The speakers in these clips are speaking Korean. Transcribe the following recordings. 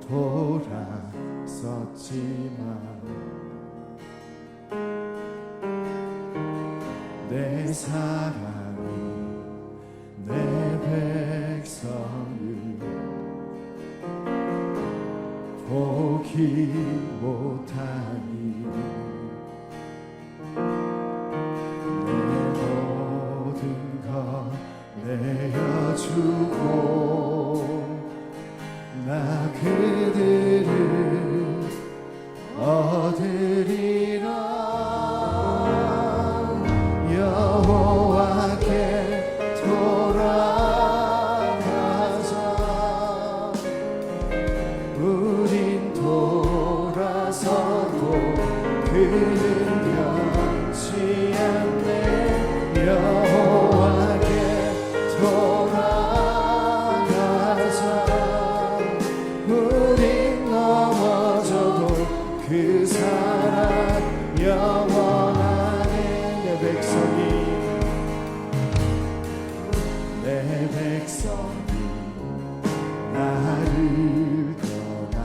돌아섰지만 내 사랑이 내 백성을 포기 못하니 내 모든 것 내어주고 나 그들을 얻으리라. 여호와께 돌아가자. 우린 돌아서도 그는 변치 않네. 여호와께 돌아가자. 우린 넘어져도 그 사랑 영원하네. 내 백성이 나를 떠나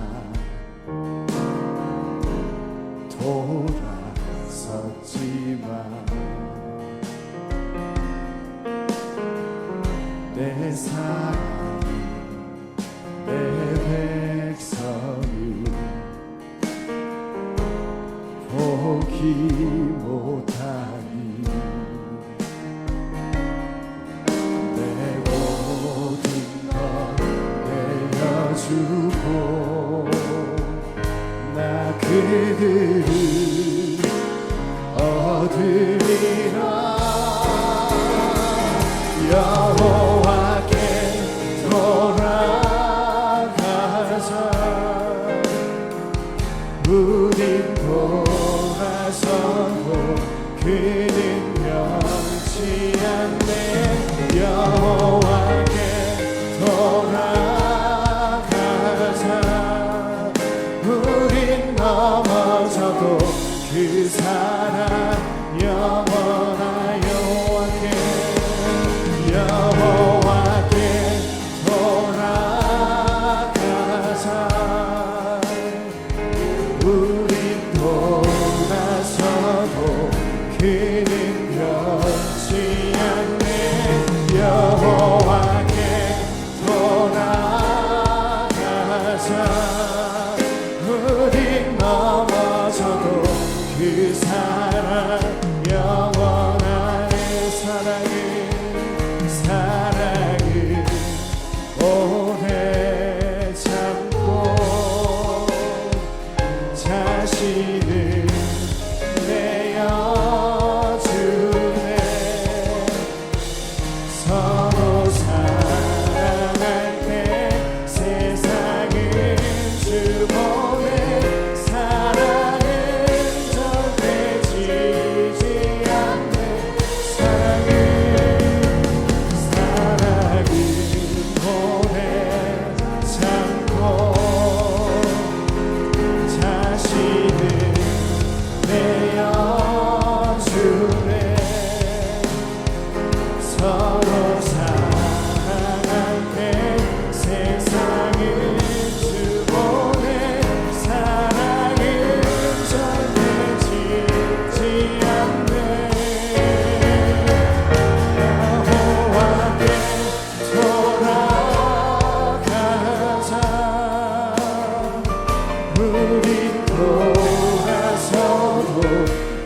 돌아섰지만 내 사랑이 내 백성을 포기 못하니 내 모든 것 내어주고 나 그들을 얻으리라. 여호와께 돌아가자. 우린 돌아서도 그는 변치 않네. 여호와께 돌아가자. 우린 넘어져도 그 사랑 영원하여. 여호와께 돌아가자. 우린 돌아서도 그는 변치 않네. 여호와께 돌아가자. 우린 넘어져도 그 사랑 영원하네. 사랑을 오래 참고 자신을 내어주네. 서로 사랑할 때 세상을 주보내. 사랑은 절대 지지 않네. 사랑은 오래 참고 자신을 내어주네. 서로 사랑할 때 세상을 주보내. 사랑은 절대 지지 않네. 여호와께 돌아가자. 우린 돌아서도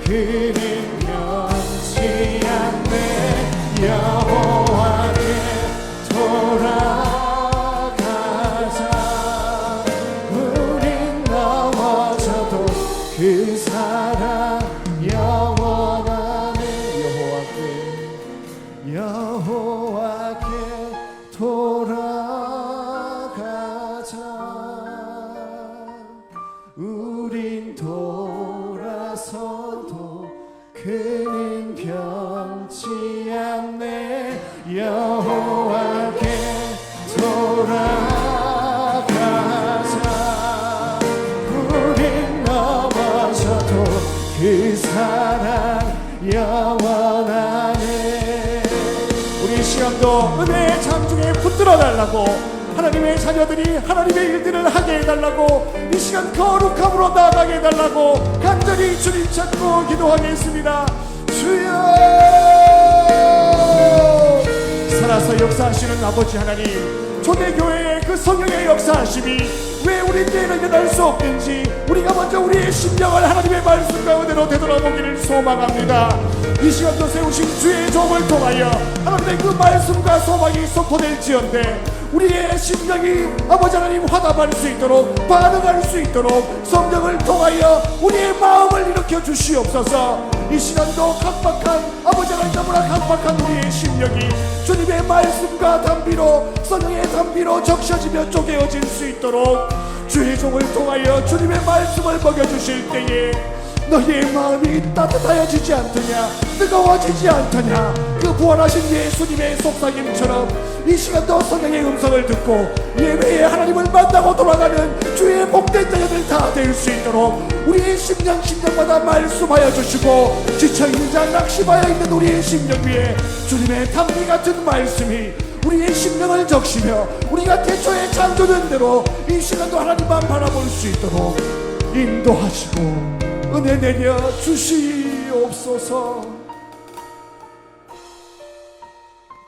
그는 변치 않네. 여호와께 돌아가자. 우린 넘어져도 그 사랑 영원하네. 여호와께 돌아가자. 우린 돌아서도 그는 변치 않네. 여호와께 돌아가자. 우린 넘어져도 그 사랑 영원하네. 우리 시간도 은혜의 잠중에 붙들어 달라고 하나님의 자녀들이 하나님의 일들을 하게 해달라고, 이 시간 거룩함으로 나아가게 해달라고 간절히 주님 찾고 기도하겠습니다. 주여, 살아서 역사하시는 아버지 하나님, 초대교회의 그 성령의 역사하심이 왜 우리 때에는 일어날 수 없는지 우리가 먼저 우리의 심령을 하나님의 말씀 가운데로 되돌아보기를 소망합니다. 이 시간도 세우신 주의 종을 통하여 하나님의 그 말씀과 소망이 선포될지언데 우리의 심령이 아버지 하나님 화답할 수 있도록, 반응할 수 있도록 성령을 통하여 우리의 마음을 일으켜 주시옵소서. 이 시간도 각박한 아버지 하나님, 너무나 각박한 우리의 심령이 주님의 말씀과 담비로, 성령의 담비로 적셔지며 쪼개어질 수 있도록 주의 종을 통하여 주님의 말씀을 먹여주실 때에 너희의 마음이 따뜻하여지지 않더냐, 뜨거워지지 않더냐. 그 부활하신 예수님의 속삭임처럼 이 시간도 성령의 음성을 듣고 예배에 하나님을 만나고 돌아가는 주의 복된 자녀들 다 될 수 있도록 우리의 심령마다 말씀하여 주시고, 지쳐있는 자, 낙심하여 있는 우리의 심령 위에 주님의 담비 같은 말씀이 우리의 심령을 적시며 우리가 태초에 창조된 대로 이 시간도 하나님만 바라볼 수 있도록 인도하시고 은혜 내려 주시옵소서.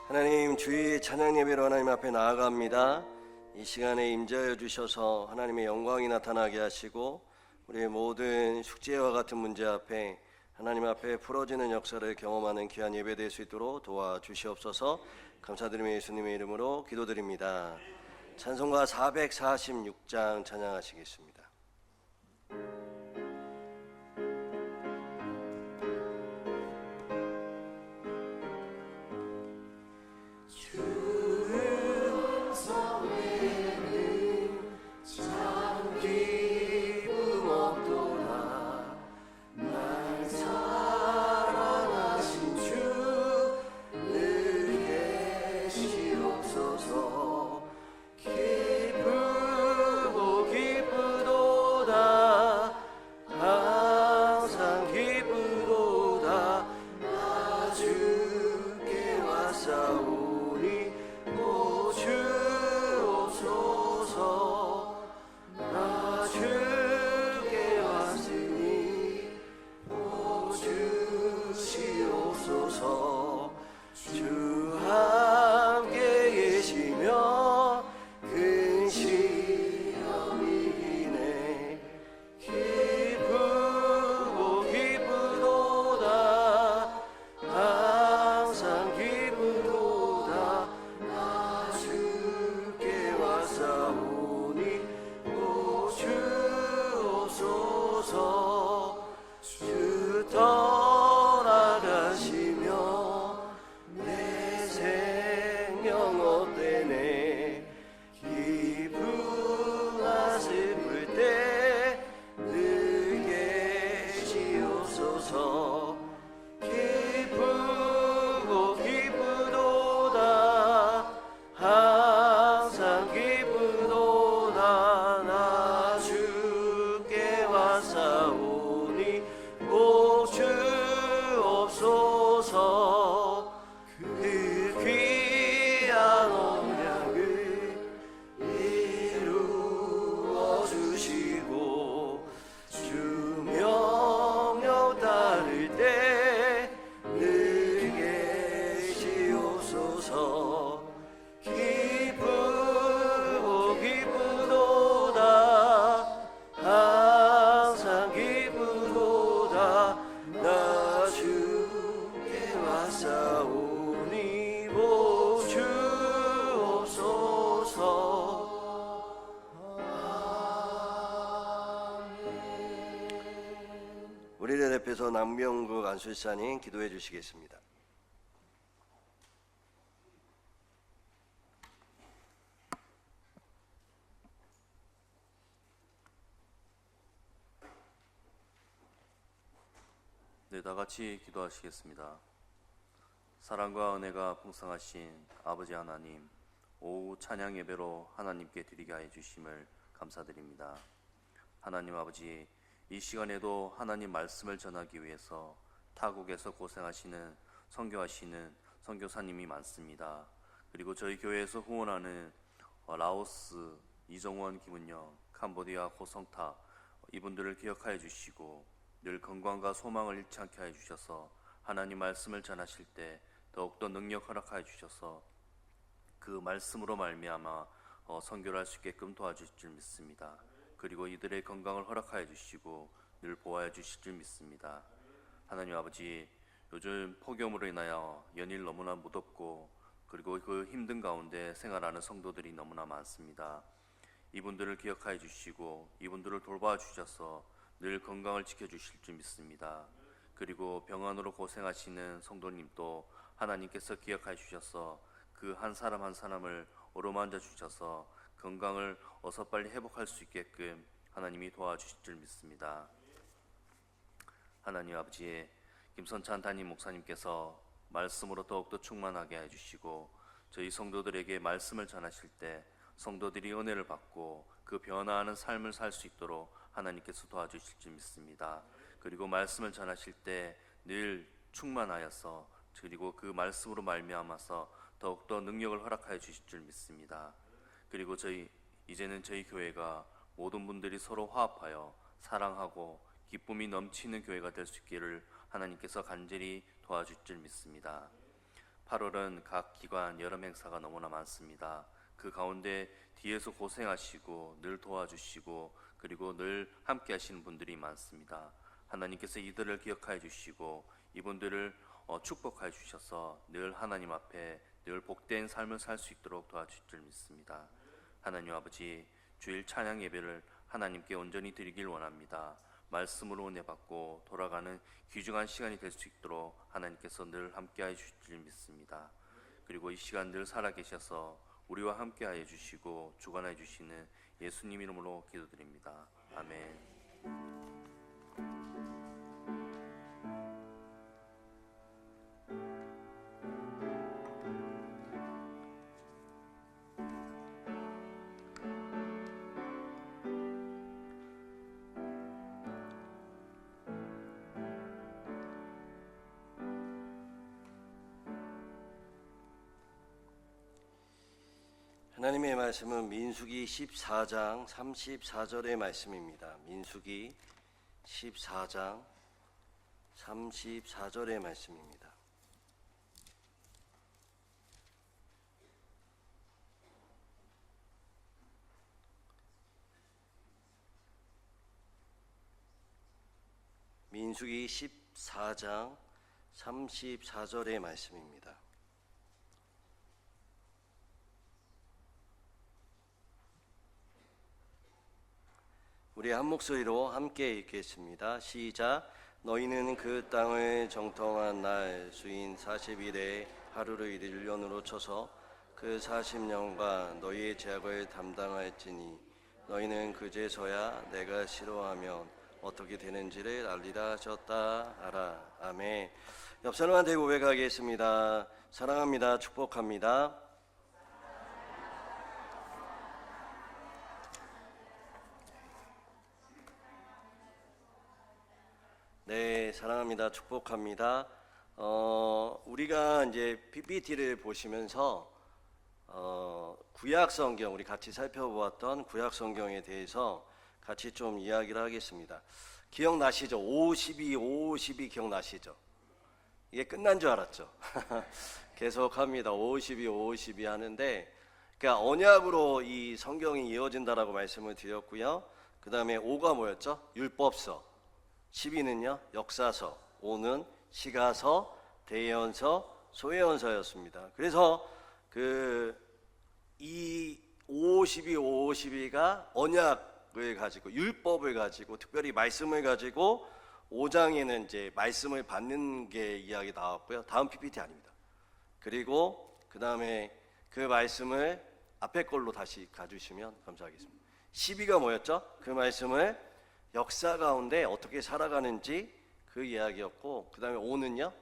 하나님, 주의 찬양 예배로 하나님 앞에 나아갑니다. 이 시간에 임재하여 주셔서 하나님의 영광이 나타나게 하시고 우리의 모든 숙제와 같은 문제 앞에 하나님 앞에 풀어지는 역사를 경험하는 귀한 예배 될 수 있도록 도와주시옵소서. 감사드리며 예수님의 이름으로 기도드립니다. 찬송가 446장 찬양하시겠습니다. 우리를 대표해서 남명국 안술사님 기도해 주시겠습니다. 네, 다같이 기도하시겠습니다. 사랑과 은혜가 풍성하신 아버지 하나님, 오후 찬양 예배로 하나님께 드리게 하여 주심을 감사드립니다. 하나님 아버지, 이 시간에도 하나님 말씀을 전하기 위해서 타국에서 고생하시는 선교하시는 선교사님이 많습니다. 그리고 저희 교회에서 후원하는 라오스, 이정원, 김은영, 캄보디아, 고성타 이분들을 기억하여 주시고 늘 건강과 소망을 잃지 않게 하여 주셔서 하나님 말씀을 전하실 때 더욱더 능력 허락하여 주셔서 그 말씀으로 말미암아 선교를 할 수 있게끔 도와주실 줄 믿습니다. 그리고 이들의 건강을 허락하여 주시고 늘 보호하여 주실 줄 믿습니다. 하나님 아버지, 요즘 폭염으로 인하여 연일 너무나 무덥고 그리고 그 힘든 가운데 생활하는 성도들이 너무나 많습니다. 이분들을 기억하여 주시고 이분들을 돌봐 주셔서 늘 건강을 지켜주실 줄 믿습니다. 그리고 병원으로 고생하시는 성도님도 하나님께서 기억하여 주셔서 그 한 사람 한 사람을 어루만져 주셔서 건강을 어서 빨리 회복할 수 있게끔 하나님이 도와주실 줄 믿습니다. 하나님 아버지, 김선찬 담임 목사님께서 말씀으로 더욱더 충만하게 해주시고 저희 성도들에게 말씀을 전하실 때 성도들이 은혜를 받고 그 변화하는 삶을 살 수 있도록 하나님께서 도와주실 줄 믿습니다. 그리고 말씀을 전하실 때 늘 충만하여서 그리고 그 말씀으로 말미암아서 더욱더 능력을 허락하여 주실 줄 믿습니다. 그리고 이제는 저희 교회가 모든 분들이 서로 화합하여 사랑하고 기쁨이 넘치는 교회가 될 수 있기를 하나님께서 간절히 도와주실 줄 믿습니다. 8월은 각 기관 여름 행사가 너무나 많습니다. 그 가운데 뒤에서 고생하시고 늘 도와주시고 그리고 늘 함께 하시는 분들이 많습니다. 하나님께서 이들을 기억하여 주시고 이분들을 축복하여 주셔서 늘 하나님 앞에 늘 복된 삶을 살 수 있도록 도와주실 줄 믿습니다. 하나님 아버지, 주일 찬양 예배를 하나님께 온전히 드리길 원합니다. 말씀으로 은혜 받고 돌아가는 귀중한 시간이 될 수 있도록 하나님께서 늘 함께하여 주실 줄 믿습니다. 그리고 이 시간 늘 살아계셔서 우리와 함께하여 주시고 주관하여 주시는 예수님 이름으로 기도드립니다. 아멘. 하나님의 말씀은 민수기 14장 34절의 말씀입니다. 민수기 14장 34절의 말씀입니다. 민수기 14장 34절의 말씀입니다. 우리 한 목소리로 함께 읽겠습니다. 시작. 너희는 그 땅을 정통한 날 수인 40일에 하루를 1년으로 쳐서 그 40년과 너희의 죄악을 담당할지니 너희는 그제서야 내가 싫어하면 어떻게 되는지를 알리라 하셨다 하라. 아멘. 옆 사람한테 고백하겠습니다. 사랑합니다. 축복합니다. 네, 사랑합니다. 축복합니다. 우리가 이제 PPT를 보시면서 구약 성경 우리 같이 살펴보았던 구약 성경에 대해서 같이 좀 이야기를 하겠습니다. 기억나시죠? 52 기억나시죠? 이게 끝난 줄 알았죠? 계속합니다. 52 하는데, 그러니까 언약으로 이 성경이 이어진다라고 말씀을 드렸고요. 그 다음에 5가 뭐였죠? 율법서. 12는요 역사서, 5는 시가서, 대예언서, 소예언서였습니다. 그래서 이 52가 언약을 가지고 율법을 가지고 특별히 말씀을 가지고 5장에는 이제 말씀을 받는 게 이야기 나왔고요. 다음 PPT 아닙니다. 그리고 그 다음에 그 말씀을 앞에 걸로 다시 가주시면 감사하겠습니다. 12가 뭐였죠? 그 말씀을 역사 가운데 어떻게 살아가는지 그 이야기였고, 그 다음에 5는요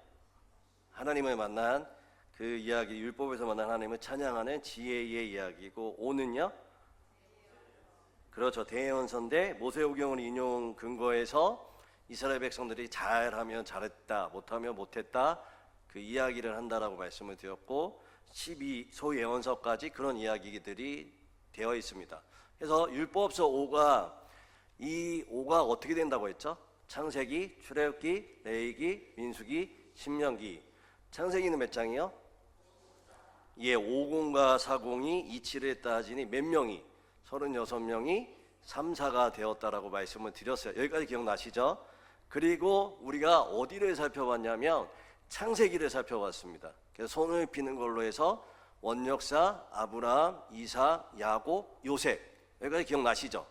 하나님을 만난 그 이야기, 율법에서 만난 하나님을 찬양하는 지혜의 이야기고, 5는요 그렇죠, 대예언서인데 모세오경을 인용 근거해서 이스라엘 백성들이 잘하면 잘했다, 못하면 못했다 그 이야기를 한다라고 말씀을 드렸고, 12 소예언서까지 그런 이야기들이 되어 있습니다. 그래서 율법서 5가 이 5가 어떻게 된다고 했죠? 창세기, 출애굽기, 레위기, 민수기, 신명기. 창세기는 몇 장이요? 예, 50과 40이 이치를 따지니 몇 명이? 36명이 3, 4가 되었다라고 말씀을 드렸어요. 여기까지 기억나시죠? 그리고 우리가 어디를 살펴봤냐면 창세기를 살펴봤습니다. 그래서 손을 피는 걸로 해서 원역사, 아브라함, 이삭, 야곱, 요셉. 여기까지 기억나시죠?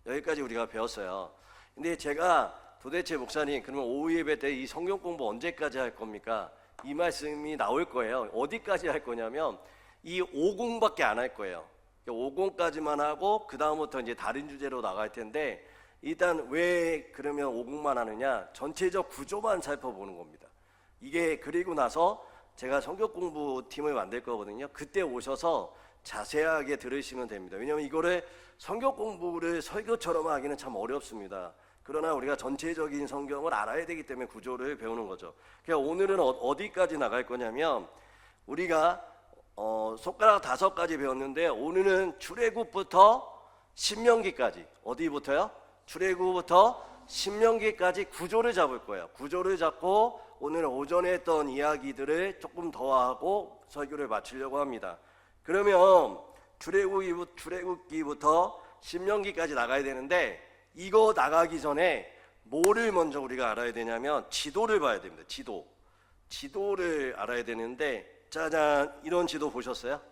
여기까지 우리가 배웠어요. 근데 제가 도대체 목사님 그러면 오후 예배 때 이 성경 공부 언제까지 할 겁니까? 이 말씀이 나올 거예요. 어디까지 할 거냐면 이 50밖에 안 할 거예요. 50까지만 하고 그 다음부터 이제 다른 주제로 나갈 텐데 일단 왜 그러면 50만 하느냐? 전체적 구조만 살펴보는 겁니다. 이게 그리고 나서 제가 성경 공부 팀을 만들 거거든요. 그때 오셔서 자세하게 들으시면 됩니다. 왜냐하면 이거를 성경 공부를 설교처럼 하기는 참 어렵습니다. 그러나 우리가 전체적인 성경을 알아야 되기 때문에 구조를 배우는 거죠. 그러니까 오늘은 어디까지 나갈 거냐면 우리가 손가락 5가지 배웠는데 오늘은 출애굽부터 신명기까지. 어디부터요? 출애굽부터 신명기까지 구조를 잡을 거예요. 구조를 잡고 오늘 오전에 했던 이야기들을 조금 더 하고 설교를 마치려고 합니다. 그러면 출애굽기부터 신명기까지 나가야 되는데 이거 나가기 전에 뭐를 먼저 우리가 알아야 되냐면 지도를 봐야 됩니다. 지도를 알아야 되는데 짜잔, 이런 지도 보셨어요?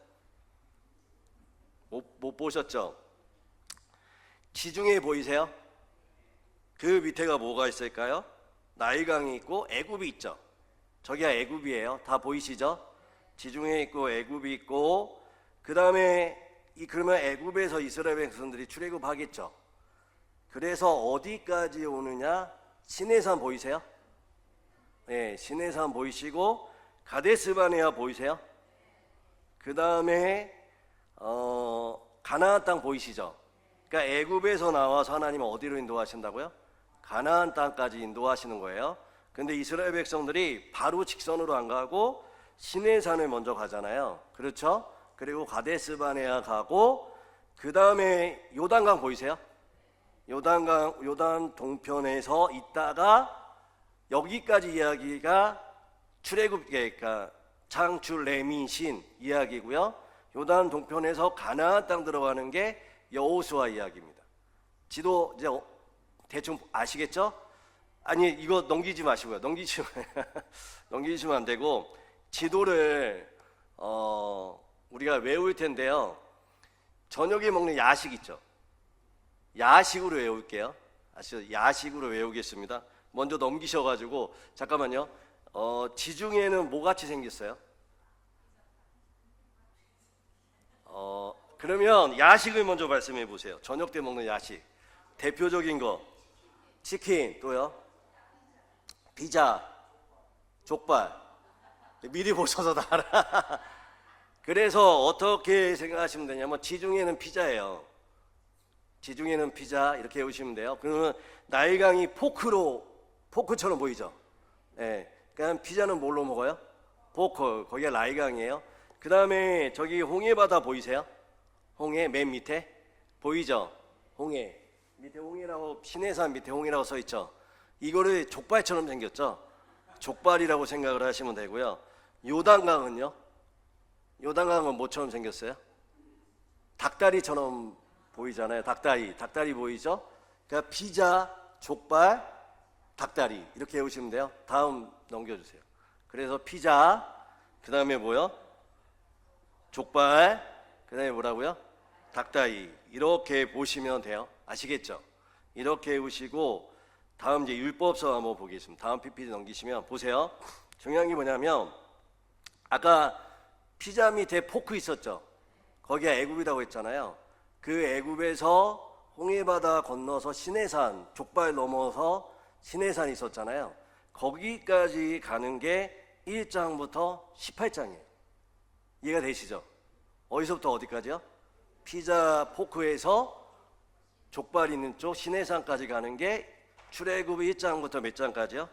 못 보셨죠? 지중해 보이세요? 그 밑에가 뭐가 있을까요? 나일강이 있고 애굽이 있죠. 저기가 애굽이에요. 다 보이시죠? 지중해 있고 애굽이 있고 그 다음에 그러면 애굽에서 이스라엘 백성들이 출애굽하겠죠. 그래서 어디까지 오느냐? 시내산 보이세요? 네, 시내산 보이시고 가데스바네아 보이세요? 그 다음에 가나안 땅 보이시죠? 그러니까 애굽에서 나와서 하나님은 어디로 인도하신다고요? 가나안 땅까지 인도하시는 거예요. 근데 이스라엘 백성들이 바로 직선으로 안 가고 시내산을 먼저 가잖아요. 그렇죠? 그리고 가데스바네아 가고 그 다음에 요단강 보이세요? 요단 동편에서 있다가 여기까지 이야기가 출애굽, 그러니까 창출, 레미, 신 이야기고요. 요단 동편에서 가나안 땅 들어가는 게 여호수아 이야기입니다. 지도 이제 대충 아시겠죠? 아니 이거 넘기지 마시고요. 넘기시면 안 되고 지도를 우리가 외울 텐데요. 저녁에 먹는 야식 있죠? 야식으로 외울게요. 아시죠? 야식으로 외우겠습니다. 먼저 넘기셔가지고 잠깐만요. 지중해는 뭐 같이 생겼어요? 그러면 야식을 먼저 말씀해 보세요. 저녁 때 먹는 야식. 대표적인 거 치킨, 또요 피자, 족발. 미리 보셔서 다 알아. 그래서 어떻게 생각하시면 되냐면 지중해는 피자예요. 지중해는 피자 이렇게 외우시면 돼요. 그러면 나일강이 포크처럼 보이죠? 네. 그러니까 피자는 뭘로 먹어요? 포크. 거기가 나일강이에요. 그 다음에 저기 홍해바다 보이세요? 홍해 맨 밑에 보이죠? 홍해 밑에 홍해라고, 시내산 밑에 홍해라고 써 있죠? 이거를 족발처럼 생겼죠? 족발이라고 생각을 하시면 되고요. 요단강은요? 요단강은 뭐처럼 생겼어요? 닭다리처럼 보이잖아요. 닭다리 보이죠? 그러니까 피자, 족발, 닭다리 이렇게 외우시면 돼요. 다음 넘겨주세요. 그래서 피자, 그 다음에 뭐요? 족발, 그 다음에 뭐라고요? 닭다리. 이렇게 보시면 돼요. 아시겠죠? 이렇게 외우시고 다음 이제 율법서 한번 보겠습니다. 다음 PPT 넘기시면 보세요. 중요한 게 뭐냐면 아까 피자 밑에 포크 있었죠? 거기가 애굽이라고 했잖아요. 그 애굽에서 홍해바다 건너서 시내산, 족발 넘어서 시내산이 있었잖아요. 거기까지 가는 게 1장부터 18장이에요. 이해가 되시죠? 어디서부터 어디까지요? 피자 포크에서 족발 있는 쪽 시내산까지 가는 게 출애굽 1장부터 몇 장까지요?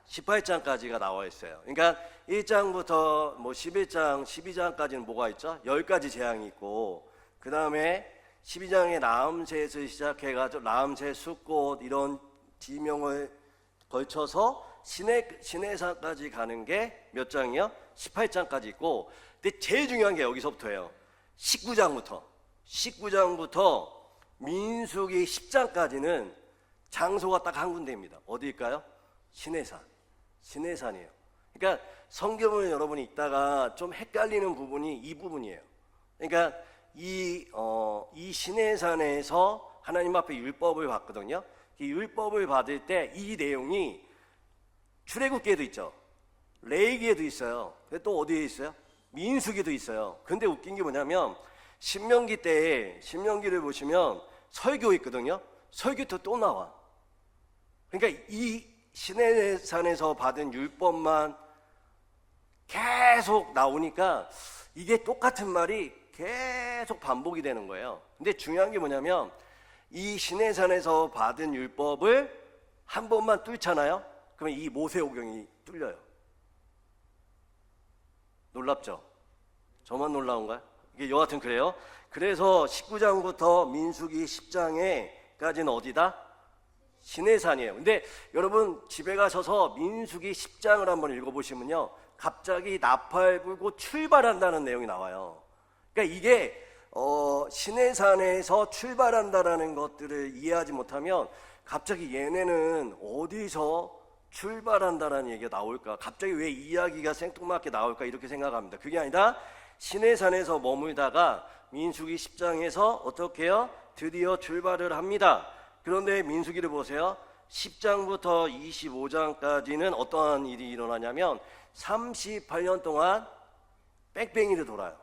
18장까지가 나와 있어요. 그러니까 1장부터 뭐 11장, 12장까지는 뭐가 있죠? 10가지 재앙이 있고 그 다음에 12장의 나음새에서 시작해가지고 나음새, 숫꽃 이런 지명을 걸쳐서 시내산까지 가는 게 몇 장이요? 18장까지 있고, 근데 제일 중요한 게 여기서부터예요. 19장부터 민수기 10장까지는 장소가 딱 한 군데입니다. 어디일까요? 시내산이에요. 그러니까 성경을 여러분이 읽다가 좀 헷갈리는 부분이 이 부분이에요. 그러니까 이 시내산에서 하나님 앞에 율법을 받거든요. 이 율법을 받을 때 이 내용이 출애굽기에도 있죠. 레위기에도 있어요. 근데 또 어디에 있어요? 민수기도 있어요. 근데 웃긴 게 뭐냐면 신명기 때에 신명기를 보시면 설교 있거든요. 설교도 또 나와. 그러니까 이 시내산에서 받은 율법만 계속 나오니까 이게 똑같은 말이 계속 반복이 되는 거예요. 근데 중요한 게 뭐냐면 이 시내산에서 받은 율법을 한 번만 뚫잖아요. 그러면 이 모세오경이 뚫려요. 놀랍죠? 저만 놀라운가요? 이게 여하튼 그래요. 그래서 19장부터 민수기 10장에까지는 어디다? 시내산이에요. 근데 여러분 집에 가셔서 민수기 10장을 한번 읽어보시면요, 갑자기 나팔 불고 출발한다는 내용이 나와요. 그러니까 이게 시내산에서 출발한다라는 것들을 이해하지 못하면 갑자기 얘네는 어디서 출발한다라는 얘기가 나올까, 갑자기 왜 이야기가 생뚱맞게 나올까 이렇게 생각합니다. 그게 아니라 시내산에서 머물다가 민수기 10장에서 어떻게 해요? 드디어 출발을 합니다. 그런데 민수기를 보세요. 10장부터 25장까지는 어떠한 일이 일어나냐면 38년 동안 뺑뺑이를 돌아요.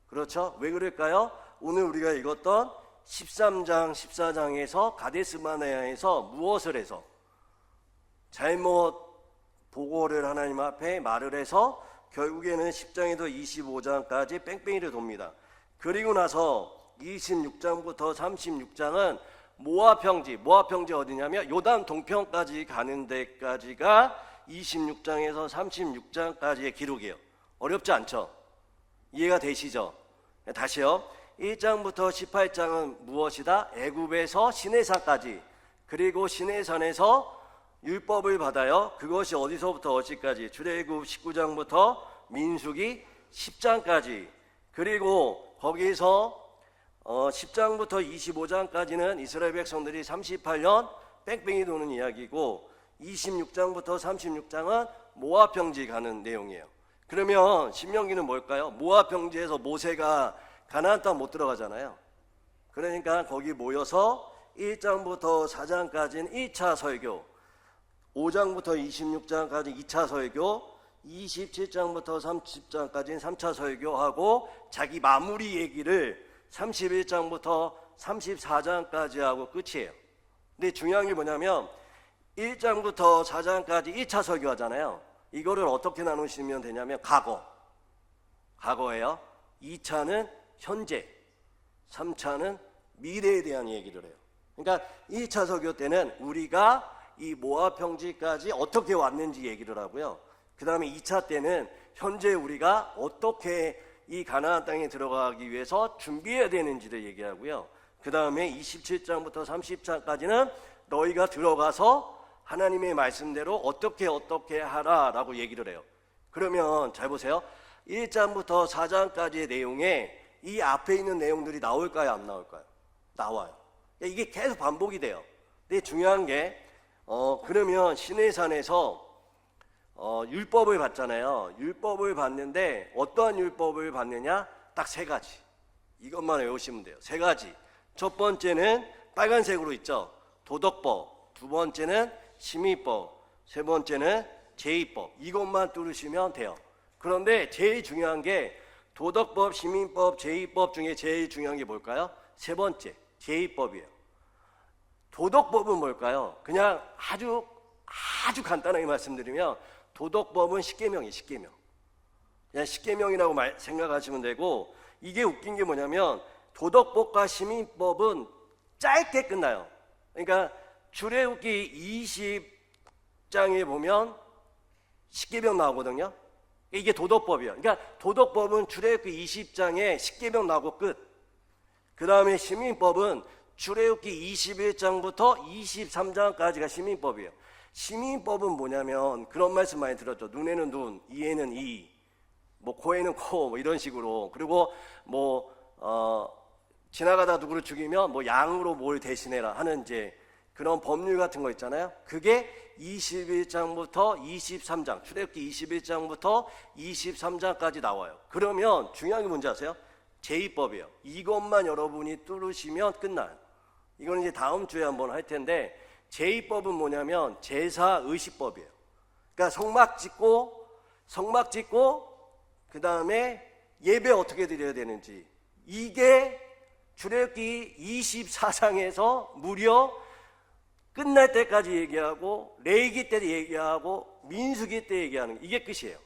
그렇죠? 왜 그럴까요? 오늘 우리가 읽었던 13장, 14장에서 가데스바네아에서 무엇을 해서 잘못 보고를 하나님 앞에 말을 해서 결국에는 10장에서 25장까지 뺑뺑이를 돕니다. 그리고 나서 26장부터 36장은 모압 평지 어디냐면 요단 동편까지 가는 데까지가 26장에서 36장까지의 기록이에요. 어렵지 않죠? 이해가 되시죠? 다시요. 1장부터 18장은 무엇이다? 애굽에서 시내산까지, 그리고 시내산에서 율법을 받아요. 그것이 어디서부터 어디까지? 출애굽 19장부터 민수기 10장까지. 그리고 거기서 10장부터 25장까지는 이스라엘 백성들이 38년 뺑뺑이 도는 이야기고, 26장부터 36장은 모압 평지 가는 내용이에요. 그러면 신명기는 뭘까요? 모압 평지에서 모세가 가나안 땅 못 들어가잖아요. 그러니까 거기 모여서 1장부터 4장까지는 1차 설교, 5장부터 26장까지 2차 설교, 27장부터 30장까지는 3차 설교하고 자기 마무리 얘기를 31장부터 34장까지 하고 끝이에요. 근데 중요한 게 뭐냐면 1장부터 4장까지 1차 설교하잖아요. 이거를 어떻게 나누시면 되냐면 과거예요. 2차는 현재, 3차는 미래에 대한 얘기를 해요. 그러니까 1차 설교 때는 우리가 이 모압 평지까지 어떻게 왔는지 얘기를 하고요. 그 다음에 2차 때는 현재 우리가 어떻게 이 가나안 땅에 들어가기 위해서 준비해야 되는지를 얘기하고요. 그 다음에 27장부터 30장까지는 너희가 들어가서 하나님의 말씀대로 어떻게 하라라고 얘기를 해요. 그러면 잘 보세요. 1장부터 4장까지의 내용에 이 앞에 있는 내용들이 나올까요? 안 나올까요? 나와요. 이게 계속 반복이 돼요. 근데 중요한 게 그러면 시내산에서 율법을 받잖아요. 율법을 받는데 어떠한 율법을 받느냐? 딱 세 가지. 이것만 외우시면 돼요. 세 가지. 첫 번째는 빨간색으로 있죠. 도덕법. 두 번째는 심의법. 세 번째는 제의법. 이것만 뚫으시면 돼요. 그런데 제일 중요한 게 도덕법, 심의법, 제의법 중에 제일 중요한 게 뭘까요? 세 번째, 제의법이에요. 도덕법은 뭘까요? 그냥 아주 간단하게 말씀드리면 도덕법은 십계명이에요. 십계명. 그냥 십계명이라고 생각하시면 되고, 이게 웃긴 게 뭐냐면 도덕법과 심의법은 짧게 끝나요. 그러니까 출애굽기 20장에 보면 십계명 나오거든요. 이게 도덕법이에요. 그러니까 도덕법은 출애굽기 20장에 십계명 나오고 끝. 그 다음에 시민법은 출애굽기 21장부터 23장까지가 시민법이에요. 시민법은 뭐냐면 그런 말씀 많이 들었죠. 눈에는 눈, 이에는 이, 뭐 코에는 코, 뭐 이런 식으로. 그리고 뭐 지나가다 누구를 죽이면 뭐 양으로 뭘 대신해라 하는 이제 그런 법률 같은 거 있잖아요. 그게 21장부터 23장, 출애굽기 21장부터 23장까지 나와요. 그러면 중요한 게 뭔지 아세요? 제2법이에요. 이것만 여러분이 뚫으시면 끝나요. 이건 이제 다음 주에 한번 할 텐데, 제2법은 뭐냐면 제사의식법이에요. 그러니까 성막 짓고 그 다음에 예배 어떻게 드려야 되는지, 이게 출애굽기 24장에서 무려 끝날 때까지 얘기하고 레위기 때 얘기하고 민수기 때 얘기하는 이게 끝이에요.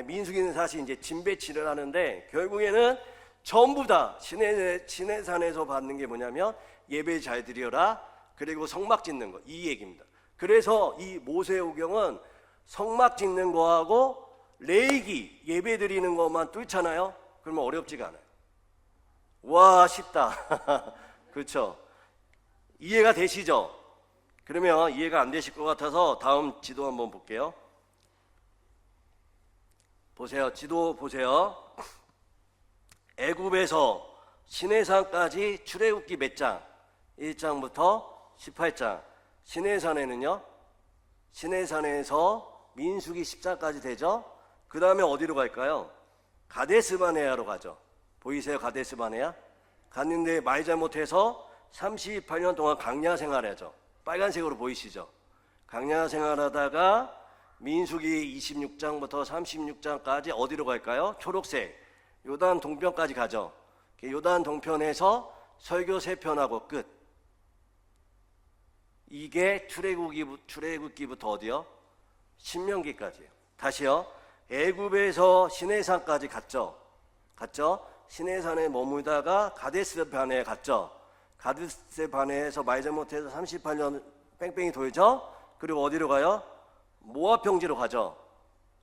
민수기는 사실 이제 진배치를 하는데 결국에는 전부 다 시내산에서 받는 게 뭐냐면 예배 잘 드려라, 그리고 성막 짓는 거, 이 얘기입니다. 그래서 이 모세오경은 성막 짓는 거하고 레위기 예배 드리는 것만 뚫잖아요. 그러면 어렵지가 않아요. 와, 쉽다. 그렇죠? 이해가 되시죠? 그러면 이해가 안 되실 것 같아서 다음 지도 한번 볼게요. 보세요. 지도 보세요. 애굽에서 시내산까지 출애굽기 몇 장? 1장부터 18장. 시내산에는요, 시내산에서 민수기 10장까지 되죠. 그 다음에 어디로 갈까요? 가데스바네아로 가죠. 보이세요? 가데스바네아? 갔는데 말 잘못해서 38년 동안 강야 생활하죠. 빨간색으로 보이시죠? 강야 생활하다가 민수기 26장부터 36장까지 어디로 갈까요? 초록색 요단 동편까지 가죠. 요단 동편에서 설교 3편하고 끝. 이게 출애굽기부터 어디요? 신명기까지예요. 다시요. 애굽에서 시내산까지 갔죠. 시내산에 머물다가 가데스바네에 갔죠. 가데스바네에서 말 잘못해서 38년 뺑뺑이 돌죠. 그리고 어디로 가요? 모압 평지로 가죠.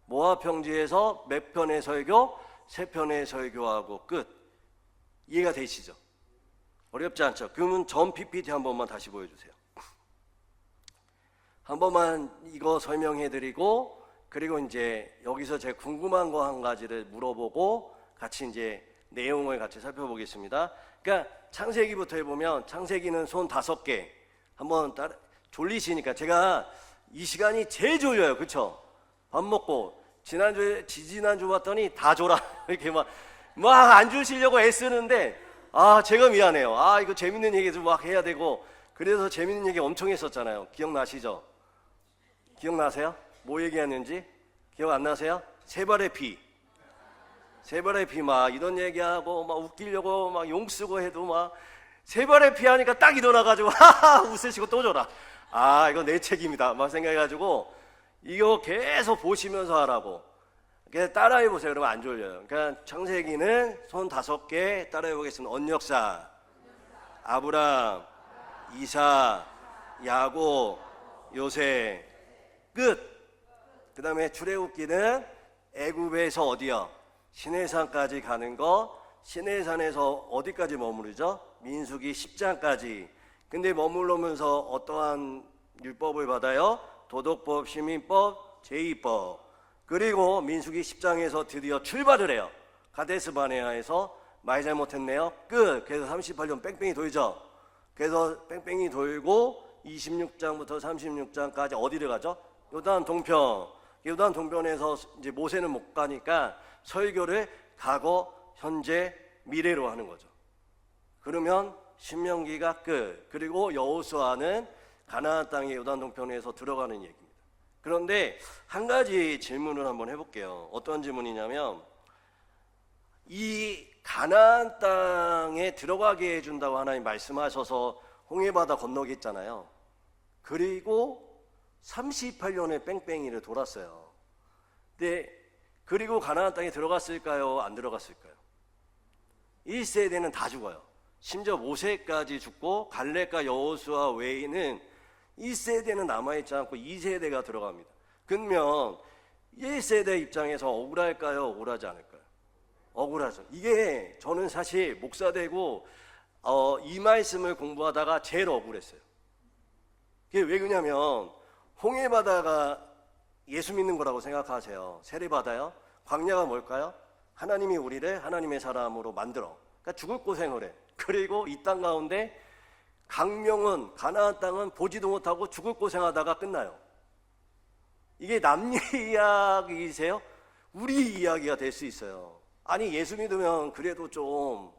모압 평지에서 몇 편의 설교? 3편의 설교하고 끝. 이해가 되시죠? 어렵지 않죠? 그러면 전 PPT 한 번만 다시 보여주세요. 한 번만 이거 설명해드리고, 그리고 이제 여기서 제가 궁금한 거 한 가지를 물어보고 같이 이제 내용을 같이 살펴보겠습니다. 그러니까 창세기부터 해보면, 창세기는 손 5개. 한번 졸리시니까 제가 이 시간이 제일 졸려요. 그쵸? 밥 먹고 지난주 봤더니 다 졸아. 이렇게 막 안 주시려고 애쓰는데, 제가 미안해요. 이거 재밌는 얘기 좀 막 해야 되고, 그래서 재밌는 얘기 엄청 했었잖아요. 기억나시죠? 기억나세요? 뭐 얘기했는지? 기억 안 나세요? 세발의 피 막 이런 얘기하고 막 웃기려고 막 용 쓰고 해도 막 세발의 피 하니까 딱 일어나가지고 하하 웃으시고 또 줘라. 이거 내 책임이다 막 생각해가지고 이거 계속 보시면서 하라고. 그냥 따라해보세요. 그러면 안 졸려요. 그러니까 창세기는 손 5개 따라해보겠습니다. 언역사, 아브람, 이삭, 야곱, 요셉, 끝. 그 다음에 출애굽기는 애굽에서 어디요? 시내산까지 가는 거. 시내산에서 어디까지 머무르죠? 민수기 10장까지. 근데 머물러면서 어떠한 율법을 받아요? 도덕법, 시민법, 제2법. 그리고 민수기 10장에서 드디어 출발을 해요. 가데스바네아에서 말 잘못했네요. 끝. 그래서 38년 뺑뺑이 돌죠. 그래서 뺑뺑이 돌고 26장부터 36장까지 어디를 가죠? 요단 동편. 요단 동편에서 이제 모세는 못 가니까 설교를 과거, 현재, 미래로 하는 거죠. 그러면 신명기가 끝. 그리고 여호수아는 가나안 땅의 요단 동편에서 들어가는 얘기입니다. 그런데 한 가지 질문을 한번 해볼게요. 어떤 질문이냐면, 이 가나안 땅에 들어가게 해준다고 하나님 말씀하셔서 홍해바다 건너게 했잖아요. 그리고 38년의 뺑뺑이를 돌았어요. 근데 그리고 가나안 땅에 들어갔을까요? 안 들어갔을까요? 1세대는 다 죽어요. 심지어 모세까지 죽고 갈렙과 여호수아 외에는 1세대는 남아있지 않고 2세대가 들어갑니다. 그러면 1세대 입장에서 억울할까요? 억울하지 않을까요? 억울하죠. 이게 저는 사실 목사 되고 이 말씀을 공부하다가 제일 억울했어요. 그게 왜 그러냐면 홍해바다가 예수 믿는 거라고 생각하세요. 세례받아요. 광야가 뭘까요? 하나님이 우리를 하나님의 사람으로 만들어. 그러니까 죽을 고생을 해. 그리고 이 땅 가운데 강명은 가나안 땅은 보지도 못하고 죽을 고생하다가 끝나요. 이게 남 이야기이세요? 우리 이야기가 될 수 있어요. 아니 예수 믿으면 그래도 좀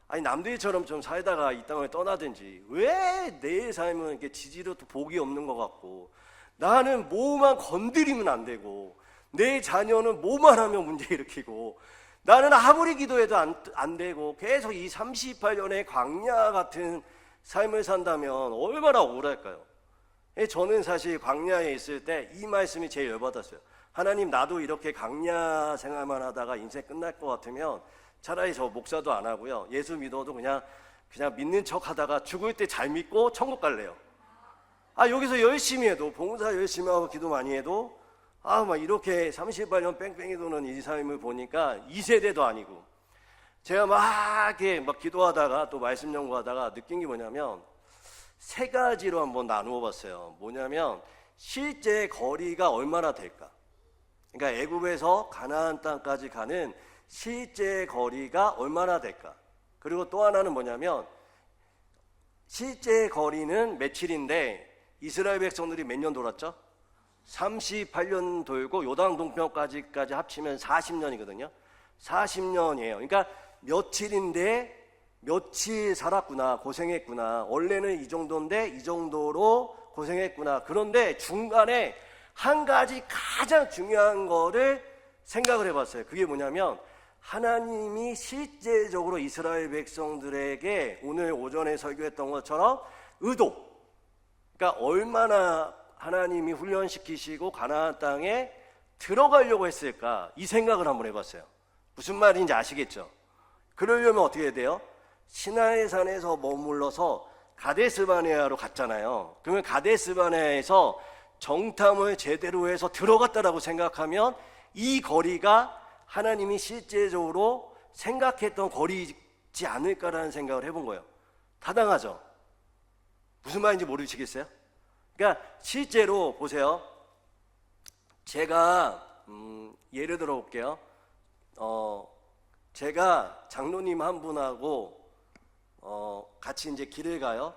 아니 남들처럼 좀 살다가 이 땅을 떠나든지 왜 내 삶은 이렇게 지지로도 복이 없는 것 같고 나는 뭐만 건드리면 안 되고 내 자녀는 뭐만 하면 문제 일으키고 나는 아무리 기도해도 안 되고 계속 이 38년의 광야 같은 삶을 산다면 얼마나 억울할까요? 저는 사실 광야에 있을 때 이 말씀이 제일 열받았어요. 하나님 나도 이렇게 광야 생활만 하다가 인생 끝날 것 같으면 차라리 저 목사도 안 하고요. 예수 믿어도 그냥 믿는 척 하다가 죽을 때 잘 믿고 천국 갈래요. 여기서 열심히 해도 봉사 열심히 하고 기도 많이 해도 막 이렇게 38년 뺑뺑이 도는 이 삶을 보니까 2세대도 아니고 제가 이렇게 기도하다가 또 말씀 연구하다가 느낀 게 뭐냐면 세 가지로 한번 나누어 봤어요. 뭐냐면 실제 거리가 얼마나 될까? 그러니까 애굽에서 가나안 땅까지 가는 실제 거리가 얼마나 될까? 그리고 또 하나는 뭐냐면 실제 거리는 며칠인데 이스라엘 백성들이 몇 년 돌았죠? 38년 돌고 요단 동편까지 합치면 40년이거든요. 40년이에요. 그러니까 며칠인데 며칠 살았구나, 고생했구나. 원래는 이 정도인데 이 정도로 고생했구나. 그런데 중간에 한 가지 가장 중요한 거를 생각을 해봤어요. 그게 뭐냐면 하나님이 실제적으로 이스라엘 백성들에게 오늘 오전에 설교했던 것처럼 의도, 그러니까 얼마나 하나님이 훈련시키시고 가나안 땅에 들어가려고 했을까, 이 생각을 한번 해봤어요. 무슨 말인지 아시겠죠? 그러려면 어떻게 해야 돼요? 시나이 산에서 머물러서 가데스바네아로 갔잖아요. 그러면 가데스바네아에서 정탐을 제대로 해서 들어갔다라고 생각하면 이 거리가 하나님이 실제적으로 생각했던 거리지 않을까라는 생각을 해본 거예요. 타당하죠? 무슨 말인지 모르시겠어요? 그러니까 실제로 보세요. 제가 예를 들어 볼게요. 제가 장로님 한 분하고 같이 이제 길을 가요.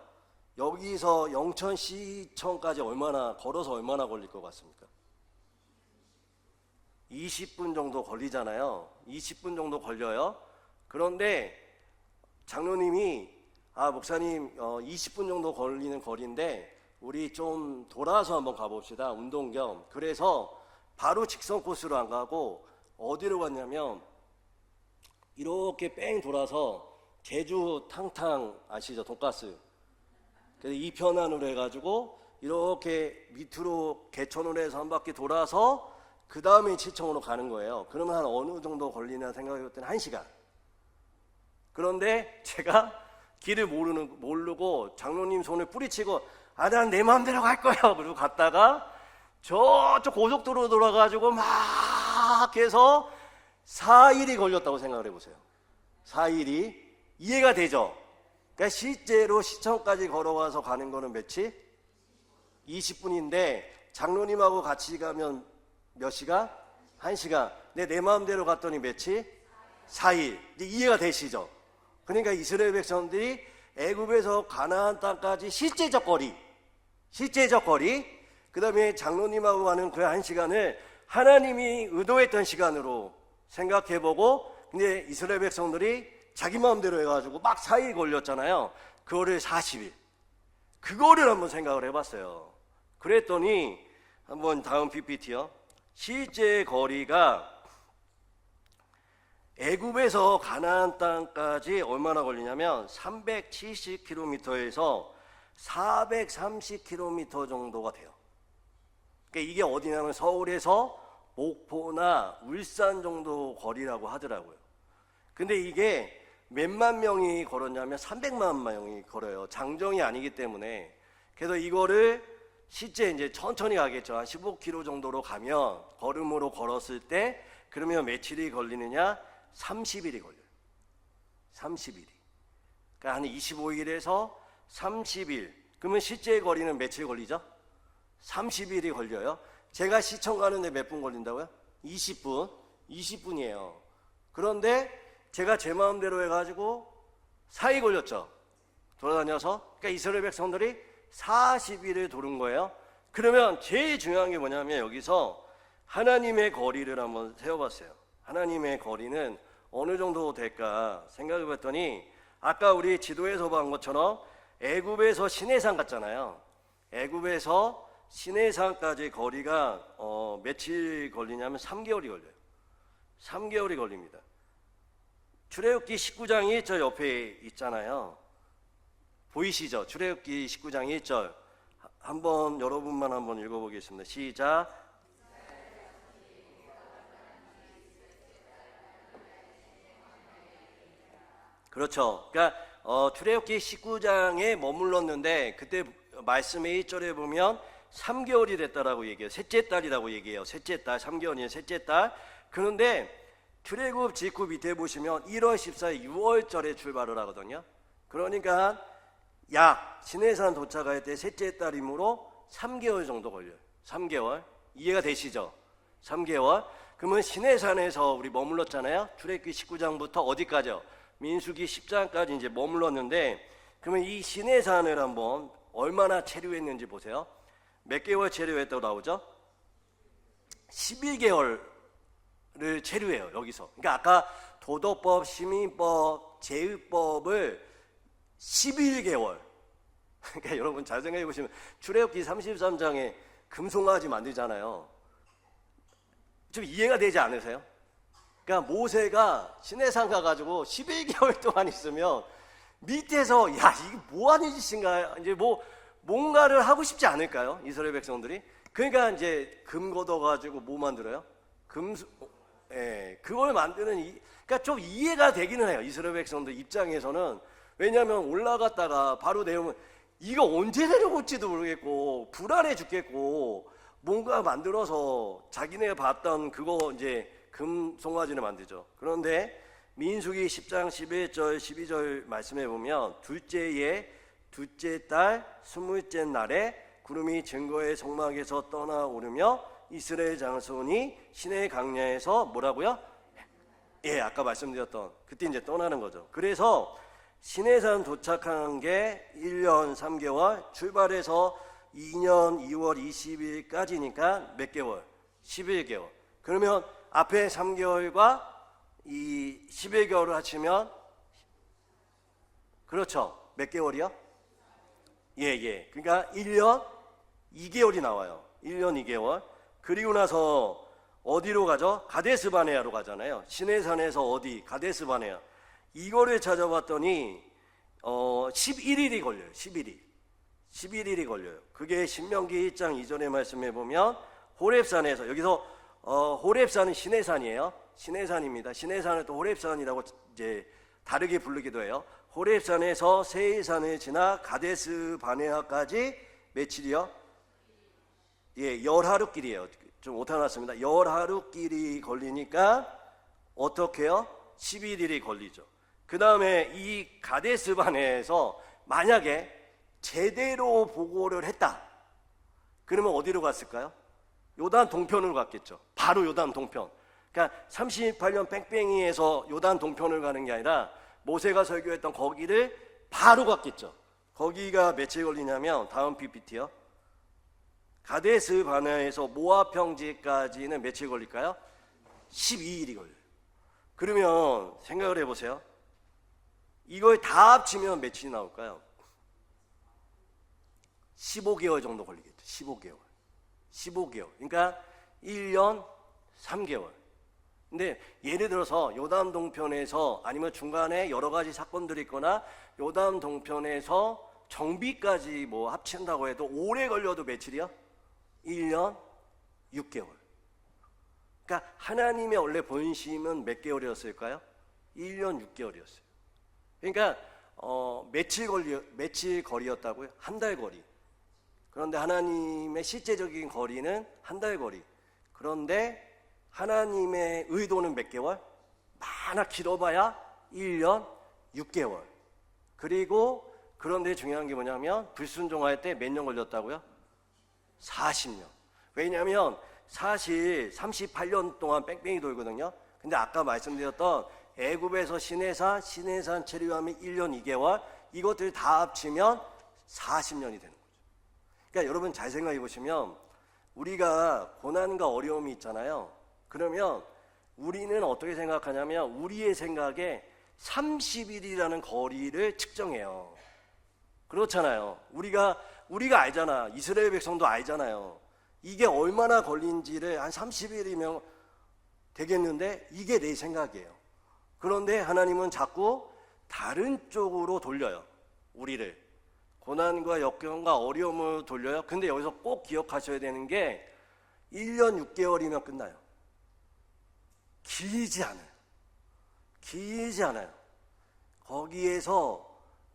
여기서 영천시청까지 걸어서 얼마나 걸릴 것 같습니까? 20분 정도 걸리잖아요. 20분 정도 걸려요. 그런데 장로님이 목사님 20분 정도 걸리는 거리인데 우리 좀 돌아서 한번 가봅시다. 운동 겸. 그래서 바로 직선 코스로 안 가고 어디로 갔냐면 이렇게 뺑 돌아서 제주 탕탕 아시죠? 돈가스. 그래서 이편안으로 해가지고 이렇게 밑으로 개천으로 해서 한 바퀴 돌아서 그 다음에 시청으로 가는 거예요. 그러면 한 어느 정도 걸리나 생각해봤더니 1시간. 그런데 제가 길을 모르고 장로님 손을 뿌리치고 난 내 마음대로 갈 거야. 그리고 갔다가 저쪽 고속도로 돌아가지고 막 해서 4일이 걸렸다고 생각을 해보세요. 4일이 이해가 되죠? 그러니까 실제로 시청까지 걸어와서 가는 거는 며칠? 20분인데 장로님하고 같이 가면 몇 시간? 1시간. 내 마음대로 갔더니 며칠? 4일. 이제 이해가 되시죠? 그러니까 이스라엘 백성들이 애굽에서 가나안 땅까지 실제적 거리, 그 다음에 장로님하고 가는 그 1시간을 하나님이 의도했던 시간으로 생각해보고, 근데 이스라엘 백성들이 자기 마음대로 해가지고 막 4일 걸렸잖아요. 그거를 40일. 그거를 한번 생각을 해봤어요. 그랬더니 한번 다음 PPT요. 실제 거리가 애굽에서 가나안 땅까지 얼마나 걸리냐면 370km에서 430km 정도가 돼요. 그러니까 이게 어디냐면 서울에서 목포나 울산 정도 거리라고 하더라고요. 근데 이게 몇만 명이 걸었냐면 300만 명이 걸어요. 장정이 아니기 때문에. 그래서 이거를 실제 이제 천천히 가겠죠. 한 15km 정도로 가면 걸음으로 걸었을 때 그러면 며칠이 걸리느냐? 30일이 걸려요. 30일이. 그러니까 한 25일에서 30일. 그러면 실제 거리는 며칠 걸리죠? 30일이 걸려요. 제가 시청 가는데 몇 분 걸린다고요? 20분. 20분이에요. 그런데 제가 제 마음대로 해가지고 4일 걸렸죠. 돌아다녀서. 그러니까 이스라엘 백성들이 40일을 도는 거예요. 그러면 제일 중요한 게 뭐냐면 여기서 하나님의 거리를 한번 세워봤어요. 하나님의 거리는 어느 정도 될까 생각해 봤더니 아까 우리 지도에서 본 것처럼 애굽에서 시내산 갔잖아요. 애굽에서 시내산까지 거리가 며칠 걸리냐면 3개월이 걸려요. 3개월이 걸립니다. 출애굽기 19장 1절 옆에 있잖아요. 보이시죠? 출애굽기 19장 1절 한번 여러분만 한번 읽어보겠습니다. 시작. 그렇죠. 그러니까 출애굽기 19장에 머물렀는데 그때 말씀의 1절에 보면 3개월이 됐다라고 얘기해요. 셋째 달이라고 얘기해요. 셋째 달, 3개월이면 셋째 달. 그런데 출애굽 직후 밑에 보시면 1월 14일 6월절에 출발을 하거든요. 그러니까 약 시내산 도착할 때 셋째 달이므로 3개월 정도 걸려요. 3개월. 이해가 되시죠? 3개월. 그러면 시내산에서 우리 머물렀잖아요. 출애굽기 19장부터 어디까지요? 민수기 10장까지 이제 머물렀는데 그러면 이 시내산을 한번 얼마나 체류했는지 보세요. 몇 개월 체류했다고 나오죠? 11개월을 체류해요. 여기서. 그러니까 아까 도덕법, 시민법, 제의법을 11개월. 그러니까 여러분 잘 생각해 보시면 출애굽기 33장에 금송아지 만들잖아요. 좀 이해가 되지 않으세요? 그러니까 모세가 시내산 가가지고 11개월 동안 있으면 밑에서 야 이게 뭐하는 짓인가 이제 뭔가를 하고 싶지 않을까요? 이스라엘 백성들이. 그러니까 이제 금 걷어가지고 뭐 만들어요? 그걸 만드는 그러니까 좀 이해가 되기는 해요. 이스라엘 백성들 입장에서는. 왜냐하면 올라갔다가 바로 내용은 이거 언제 내려올지도 모르겠고 불안해 죽겠고 뭔가 만들어서 자기네가 봤던 그거 이제 금송아지를 만들죠. 그런데 민수기 10장 11절 12절 말씀해 보면 둘째 달 20째 날에 구름이 증거의 성막에서 떠나오르며 이스라엘 장손이 시내 강야에서 뭐라고요? 아까 말씀드렸던 그때 이제 떠나는 거죠. 그래서 시내산 도착한 게 1년 3개월, 출발해서 2년 2월 20일까지니까 몇 개월? 11개월. 그러면 앞에 3개월과 이 11개월을 합치면 그렇죠. 몇 개월이요? 그러니까 1년 2개월이 나와요. 1년 2개월. 그리고 나서 어디로 가죠? 가데스바네아로 가잖아요. 시내산에서 어디? 가데스바네아. 이거를 찾아봤더니 11일이 걸려요. 11일이 걸려요. 그게 신명기 1장 2절의 말씀에 보면 호렙산에서 여기서 호렙산은 시내산이에요. 시내산입니다. 시내산을 또 호렙산이라고 이제 다르게 부르기도 해요. 호렙산에서 세일산을 지나 가데스 바네아까지 며칠이요? 열하루길이에요. 좀 오타났습니다. 열하루길이 걸리니까 어떻게 해요? 11일이 걸리죠. 그 다음에 이 가데스 바네아에서 만약에 제대로 보고를 했다. 그러면 어디로 갔을까요? 요단 동편으로 갔겠죠. 바로 요단 동편. 그러니까 38년 뺑뺑이에서 요단 동편을 가는 게 아니라 모세가 설교했던 거기를 바로 갔겠죠. 거기가 며칠 걸리냐면 다음 PPT요. 가데스 바네아에서 모압 평지까지는 며칠 걸릴까요? 12일이 걸려요. 그러면 생각을 해보세요. 이걸 다 합치면 며칠이 나올까요? 15개월 정도 걸리겠죠. 15개월. 그러니까 1년 3개월. 근데 예를 들어서 요단 동편에서 아니면 중간에 여러 가지 사건들이 있거나 요단 동편에서 정비까지 뭐 합친다고 해도 오래 걸려도 며칠이요? 1년 6개월. 그러니까 하나님의 원래 본심은 몇 개월이었을까요? 1년 6개월이었어요. 그러니까 며칠 거리였다고요? 한 달 거리. 그런데 하나님의 실제적인 거리는 한 달 거리. 그런데 하나님의 의도는 몇 개월? 많아 길어봐야 1년 6개월. 그리고 그런데 중요한 게 뭐냐면 불순종할 때 몇 년 걸렸다고요? 40년. 왜냐하면 사실 38년 동안 뺑뺑이 돌거든요. 근데 아까 말씀드렸던 애굽에서 시내산, 시내산 체류하면 1년 2개월, 이것들 다 합치면 40년이 되는 거죠. 그러니까 여러분 잘 생각해 보시면 우리가 고난과 어려움이 있잖아요. 그러면 우리는 어떻게 생각하냐면 우리의 생각에 30일이라는 거리를 측정해요. 그렇잖아요. 우리가 알잖아. 이스라엘 백성도 알잖아요. 이게 얼마나 걸린지를 한 30일이면 되겠는데 이게 내 생각이에요. 그런데 하나님은 자꾸 다른 쪽으로 돌려요. 우리를. 고난과 역경과 어려움을 돌려요. 근데 여기서 꼭 기억하셔야 되는 게 1년 6개월이면 끝나요. 길지 않아요. 길지 않아요. 거기에서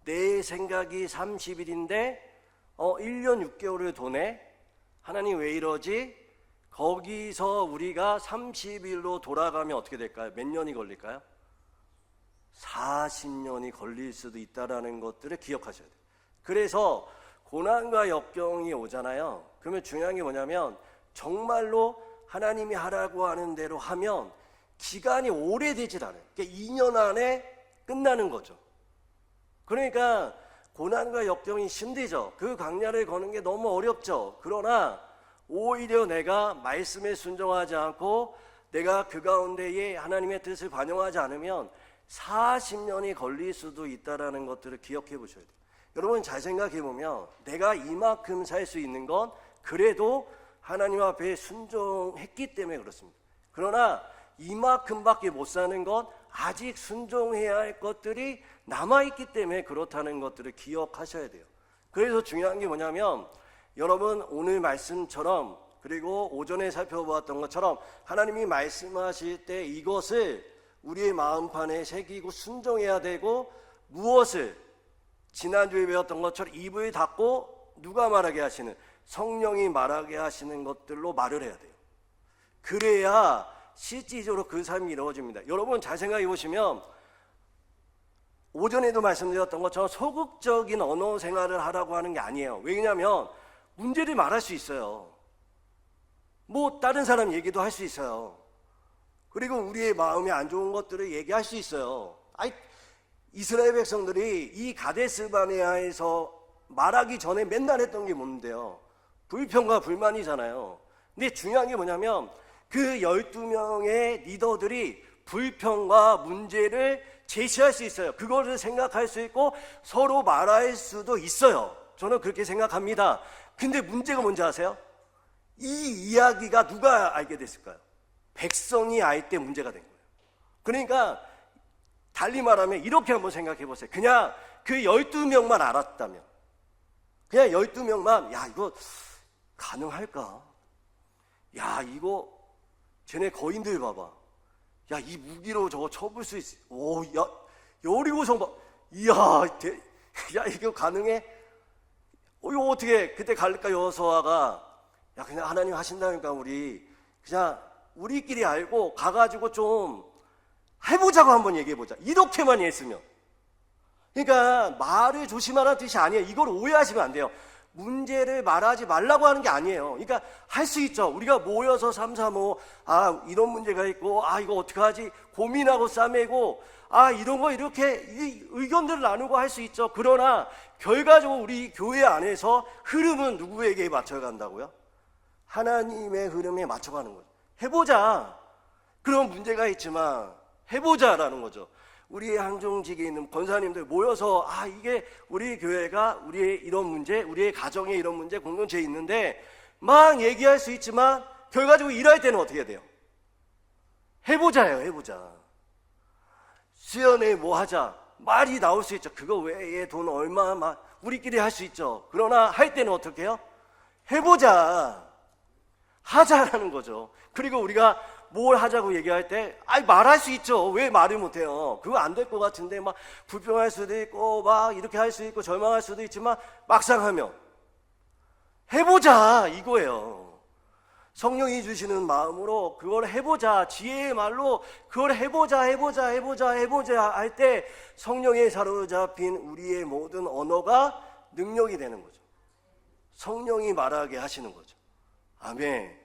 내 생각이 30일인데 1년 6개월을 도네? 하나님 왜 이러지? 거기서 우리가 30일로 돌아가면 어떻게 될까요? 몇 년이 걸릴까요? 40년이 걸릴 수도 있다는 것들을 기억하셔야 돼요. 그래서 고난과 역경이 오잖아요. 그러면 중요한 게 뭐냐면 정말로 하나님이 하라고 하는 대로 하면 기간이 오래되질 않아요. 그러니까 2년 안에 끝나는 거죠. 그러니까 고난과 역경이 힘들죠. 그 광야를 거는 게 너무 어렵죠. 그러나 오히려 내가 말씀에 순종하지 않고 내가 그 가운데에 하나님의 뜻을 반영하지 않으면 40년이 걸릴 수도 있다는 것들을 기억해 보셔야 돼요. 여러분 잘 생각해 보면 내가 이만큼 살 수 있는 건 그래도 하나님 앞에 순종했기 때문에 그렇습니다. 그러나 이만큼밖에 못 사는 건 아직 순종해야 할 것들이 남아있기 때문에 그렇다는 것들을 기억하셔야 돼요. 그래서 중요한 게 뭐냐면 여러분 오늘 말씀처럼 그리고 오전에 살펴보았던 것처럼 하나님이 말씀하실 때 이것을 우리의 마음판에 새기고 순종해야 되고 무엇을 지난주에 배웠던 것처럼 입을 닫고 누가 말하게 하시는 성령이 말하게 하시는 것들로 말을 해야 돼요. 그래야 실질적으로 그 삶이 이루어집니다. 여러분 잘 생각해 보시면 오전에도 말씀드렸던 것처럼 소극적인 언어 생활을 하라고 하는 게 아니에요. 왜냐하면 문제를 말할 수 있어요. 뭐 다른 사람 얘기도 할 수 있어요. 그리고 우리의 마음에 안 좋은 것들을 얘기할 수 있어요. 이스라엘 백성들이 이 가데스 바네아에서 말하기 전에 맨날 했던 게 뭔데요? 불평과 불만이잖아요. 근데 중요한 게 뭐냐면 그 12명의 리더들이 불평과 문제를 제시할 수 있어요. 그거를 생각할 수 있고 서로 말할 수도 있어요. 저는 그렇게 생각합니다. 근데 문제가 뭔지 아세요? 이 이야기가 누가 알게 됐을까요? 백성이 알 때 문제가 된 거예요. 그러니까 달리 말하면 이렇게 한번 생각해 보세요. 그냥 그 12명만 알았다면, 그냥 12명만 야 이거 가능할까? 야 이거 쟤네 거인들 봐봐. 야 이 무기로 저거 쳐볼 수 있어. 오, 야 여리고성 봐. 이야, 야 이거 가능해? 이거 어떻게 그때 갈까 여호수아가 야 그냥 하나님 하신다니까 우리 그냥 우리끼리 알고 가가지고 좀 해보자고 한번 얘기해보자. 이렇게만 했으면. 그러니까 말을 조심하라는 뜻이 아니에요. 이걸 오해하시면 안 돼요. 문제를 말하지 말라고 하는 게 아니에요. 그러니까 할 수 있죠. 우리가 모여서 삼삼오오 이런 문제가 있고 이거 어떡하지 고민하고 싸매고 이런 거 이렇게 의견들을 나누고 할 수 있죠. 그러나 결과적으로 우리 교회 안에서 흐름은 누구에게 맞춰간다고요? 하나님의 흐름에 맞춰가는 거죠. 해보자. 그런 문제가 있지만 해보자라는 거죠. 우리 항종직에 있는 권사님들 모여서 이게 우리 교회가 우리의 이런 문제, 우리의 가정에 이런 문제, 공동체에 있는데 막 얘기할 수 있지만 결과적으로 일할 때는 어떻게 돼요? 해보자예요. 해보자. 수연회 뭐 하자. 말이 나올 수 있죠. 그거 외에 돈 얼마 우리끼리 할 수 있죠. 그러나 할 때는 어떻게 해요? 해보자. 하자라는 거죠. 그리고 우리가 뭘 하자고 얘기할 때 말할 수 있죠. 왜 말을 못해요? 그거 안 될 것 같은데 막 불평할 수도 있고 막 이렇게 할 수 있고 절망할 수도 있지만 막상 하면 해보자 이거예요. 성령이 주시는 마음으로 그걸 해보자, 지혜의 말로 그걸 해보자 할 때 성령에 사로잡힌 우리의 모든 언어가 능력이 되는 거죠. 성령이 말하게 하시는 거죠. 아멘.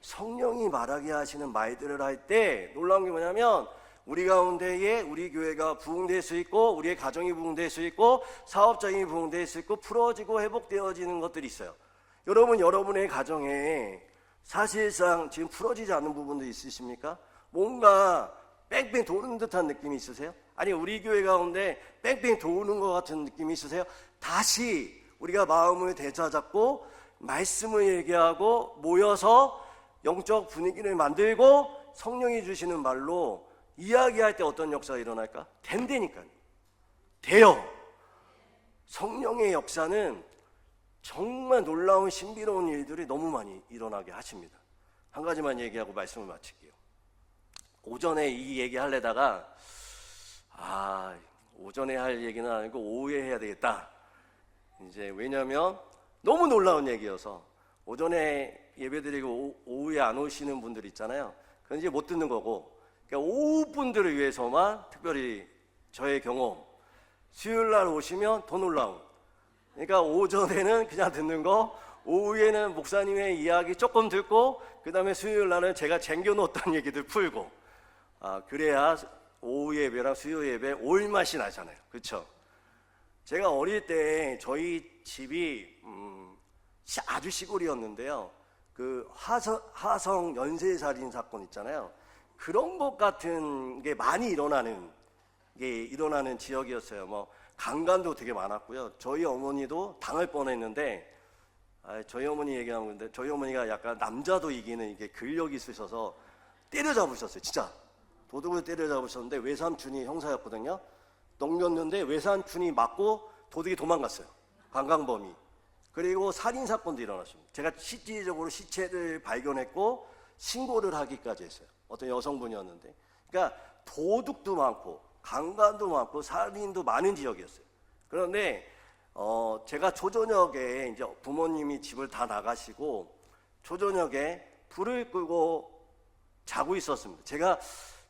성령이 말하게 하시는 말들을 할 때 놀라운 게 뭐냐면 우리 가운데에 우리 교회가 부흥될 수 있고 우리의 가정이 부흥될 수 있고 사업장이 부흥될 수 있고 풀어지고 회복되어지는 것들이 있어요. 여러분의 가정에 사실상 지금 풀어지지 않는 부분도 있으십니까? 뭔가 뺑뺑 도는 듯한 느낌이 있으세요? 아니 우리 교회 가운데 뺑뺑 도는 것 같은 느낌이 있으세요? 다시 우리가 마음을 되찾았고 말씀을 얘기하고 모여서 영적 분위기를 만들고 성령이 주시는 말로 이야기할 때 어떤 역사가 일어날까? 된다니까요. 돼요. 성령의 역사는 정말 놀라운 신비로운 일들이 너무 많이 일어나게 하십니다. 한 가지만 얘기하고 말씀을 마칠게요. 오전에 이 얘기 하려다가 오전에 할 얘기는 아니고 오후에 해야 되겠다. 이제 왜냐면 너무 놀라운 얘기여서 오전에 예배드리고 오후에 안 오시는 분들 있잖아요. 그건 이제 못 듣는 거고, 그러니까 오후 분들을 위해서만 특별히 저의 경험, 수요일날 오시면 더 놀라운, 그러니까 오전에는 그냥 듣는 거, 오후에는 목사님의 이야기 조금 듣고 그 다음에 수요일날은 제가 쟁겨놓았던 얘기들 풀고, 그래야 오후 예배랑 수요 예배 올 맛이 나잖아요. 그렇죠? 제가 어릴 때 저희 집이 아주 시골이었는데요. 그 화성 연쇄살인 사건 있잖아요. 그런 것 같은 게 많이 일어나는 지역이었어요. 뭐 강간도 되게 많았고요. 저희 어머니도 당할 뻔했는데, 저희 어머니 얘기하는 건데 저희 어머니가 약간 남자도 이기는 이게 근력이 있으셔서 때려잡으셨어요. 진짜 도둑을 때려잡으셨는데 외삼촌이 형사였거든요. 넘겼는데 외삼촌이 맞고 도둑이 도망갔어요. 관광범이. 그리고 살인사건도 일어났습니다. 제가 실질적으로 시체를 발견했고 신고를 하기까지 했어요. 어떤 여성분이었는데. 그러니까 도둑도 많고 강간도 많고 살인도 많은 지역이었어요. 그런데 제가 초저녁에 이제 부모님이 집을 다 나가시고 초저녁에 불을 끄고 자고 있었습니다. 제가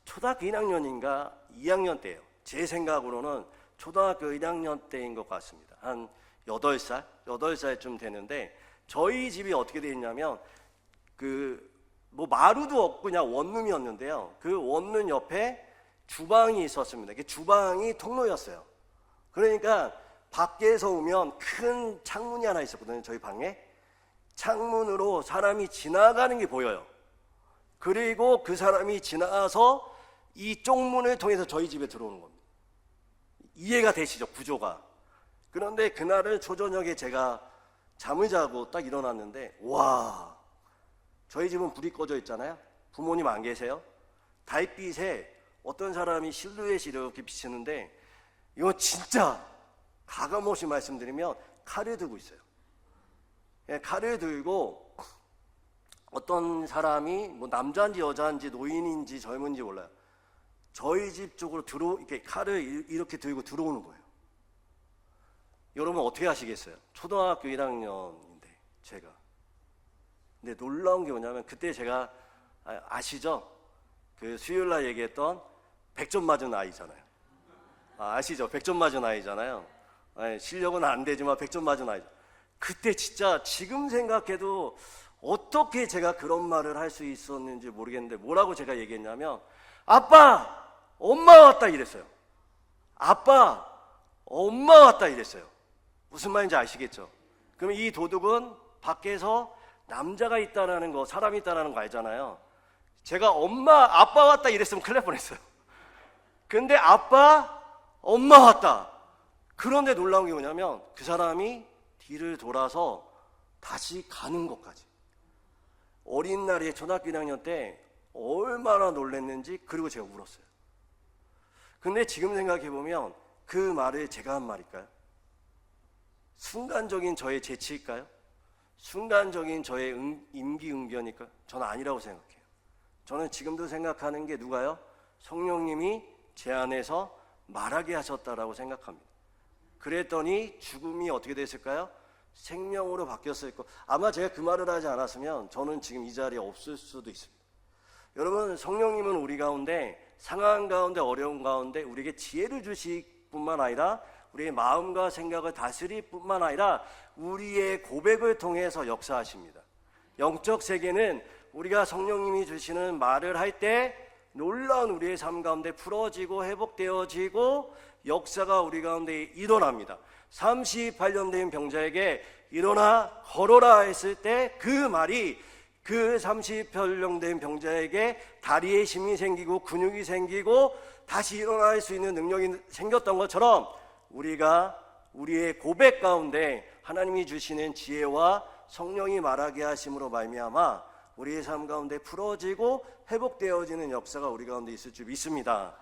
초등학교 1학년인가 2학년 때예요. 제 생각으로는 초등학교 1학년 때인 것 같습니다. 한 8살쯤 되는데 저희 집이 어떻게 되어 있냐면 뭐 마루도 없고 그냥 원룸이었는데요. 그 원룸 옆에 주방이 있었습니다. 그 주방이 통로였어요. 그러니까 밖에서 오면 큰 창문이 하나 있었거든요. 저희 방에. 창문으로 사람이 지나가는 게 보여요. 그리고 그 사람이 지나가서 이 쪽문을 통해서 저희 집에 들어오는 겁니다. 이해가 되시죠? 구조가. 그런데 그날은 초저녁에 제가 잠을 자고 딱 일어났는데, 와, 저희 집은 불이 꺼져 있잖아요. 부모님 안 계세요. 달빛에 어떤 사람이 실루엣이 이렇게 비치는데, 이거 진짜 가감없이 말씀드리면 칼을 들고 있어요. 칼을 들고 어떤 사람이 뭐 남자인지 여자인지 노인인지 젊은지 몰라요. 저희 집 쪽으로 이렇게 칼을 이렇게 들고 들어오는 거예요. 여러분 어떻게 하시겠어요? 초등학교 1학년인데 제가. 근데 놀라운 게 뭐냐면 그때 제가 아시죠? 그 수요일날 얘기했던 100점 맞은 아이잖아요. 아시죠? 100점 맞은 아이잖아요. 실력은 안 되지만 100점 맞은 아이. 그때 진짜 지금 생각해도 어떻게 제가 그런 말을 할 수 있었는지 모르겠는데 뭐라고 제가 얘기했냐면 아빠! 엄마 왔다 이랬어요. 아빠! 엄마 왔다 이랬어요. 무슨 말인지 아시겠죠? 그럼 이 도둑은 밖에서 남자가 있다라는 거, 사람이 있다라는 거 알잖아요. 제가 아빠 왔다 이랬으면 큰일 날 뻔했어요. 근데 아빠, 엄마 왔다. 그런데 놀라운 게 뭐냐면 그 사람이 뒤를 돌아서 다시 가는 것까지. 어린 날에 초등학교 1학년 때 얼마나 놀랐는지 그리고 제가 울었어요. 근데 지금 생각해보면 그 말을 제가 한 말일까요? 순간적인 저의 재치일까요? 순간적인 저의 임기응변일까요? 저는 아니라고 생각해요. 저는 지금도 생각하는 게 누가요? 성령님이 제 안에서 말하게 하셨다라고 생각합니다. 그랬더니 죽음이 어떻게 됐을까요? 생명으로 바뀌었을 거. 아마 제가 그 말을 하지 않았으면 저는 지금 이 자리에 없을 수도 있습니다. 여러분, 성령님은 우리 가운데 상한 가운데 어려운 가운데 우리에게 지혜를 주실 뿐만 아니라 우리의 마음과 생각을 다스릴 뿐만 아니라 우리의 고백을 통해서 역사하십니다. 영적 세계는 우리가 성령님이 주시는 말을 할 때 놀라운 우리의 삶 가운데 풀어지고 회복되어지고 역사가 우리 가운데 일어납니다. 38년 된 병자에게 일어나 걸어라 했을 때 그 말이 그 38년 된 병자에게 다리에 힘이 생기고 근육이 생기고 다시 일어날 수 있는 능력이 생겼던 것처럼 우리가 우리의 고백 가운데 하나님이 주시는 지혜와 성령이 말하게 하심으로 말미암아 우리의 삶 가운데 풀어지고 회복되어지는 역사가 우리 가운데 있을 줄 믿습니다.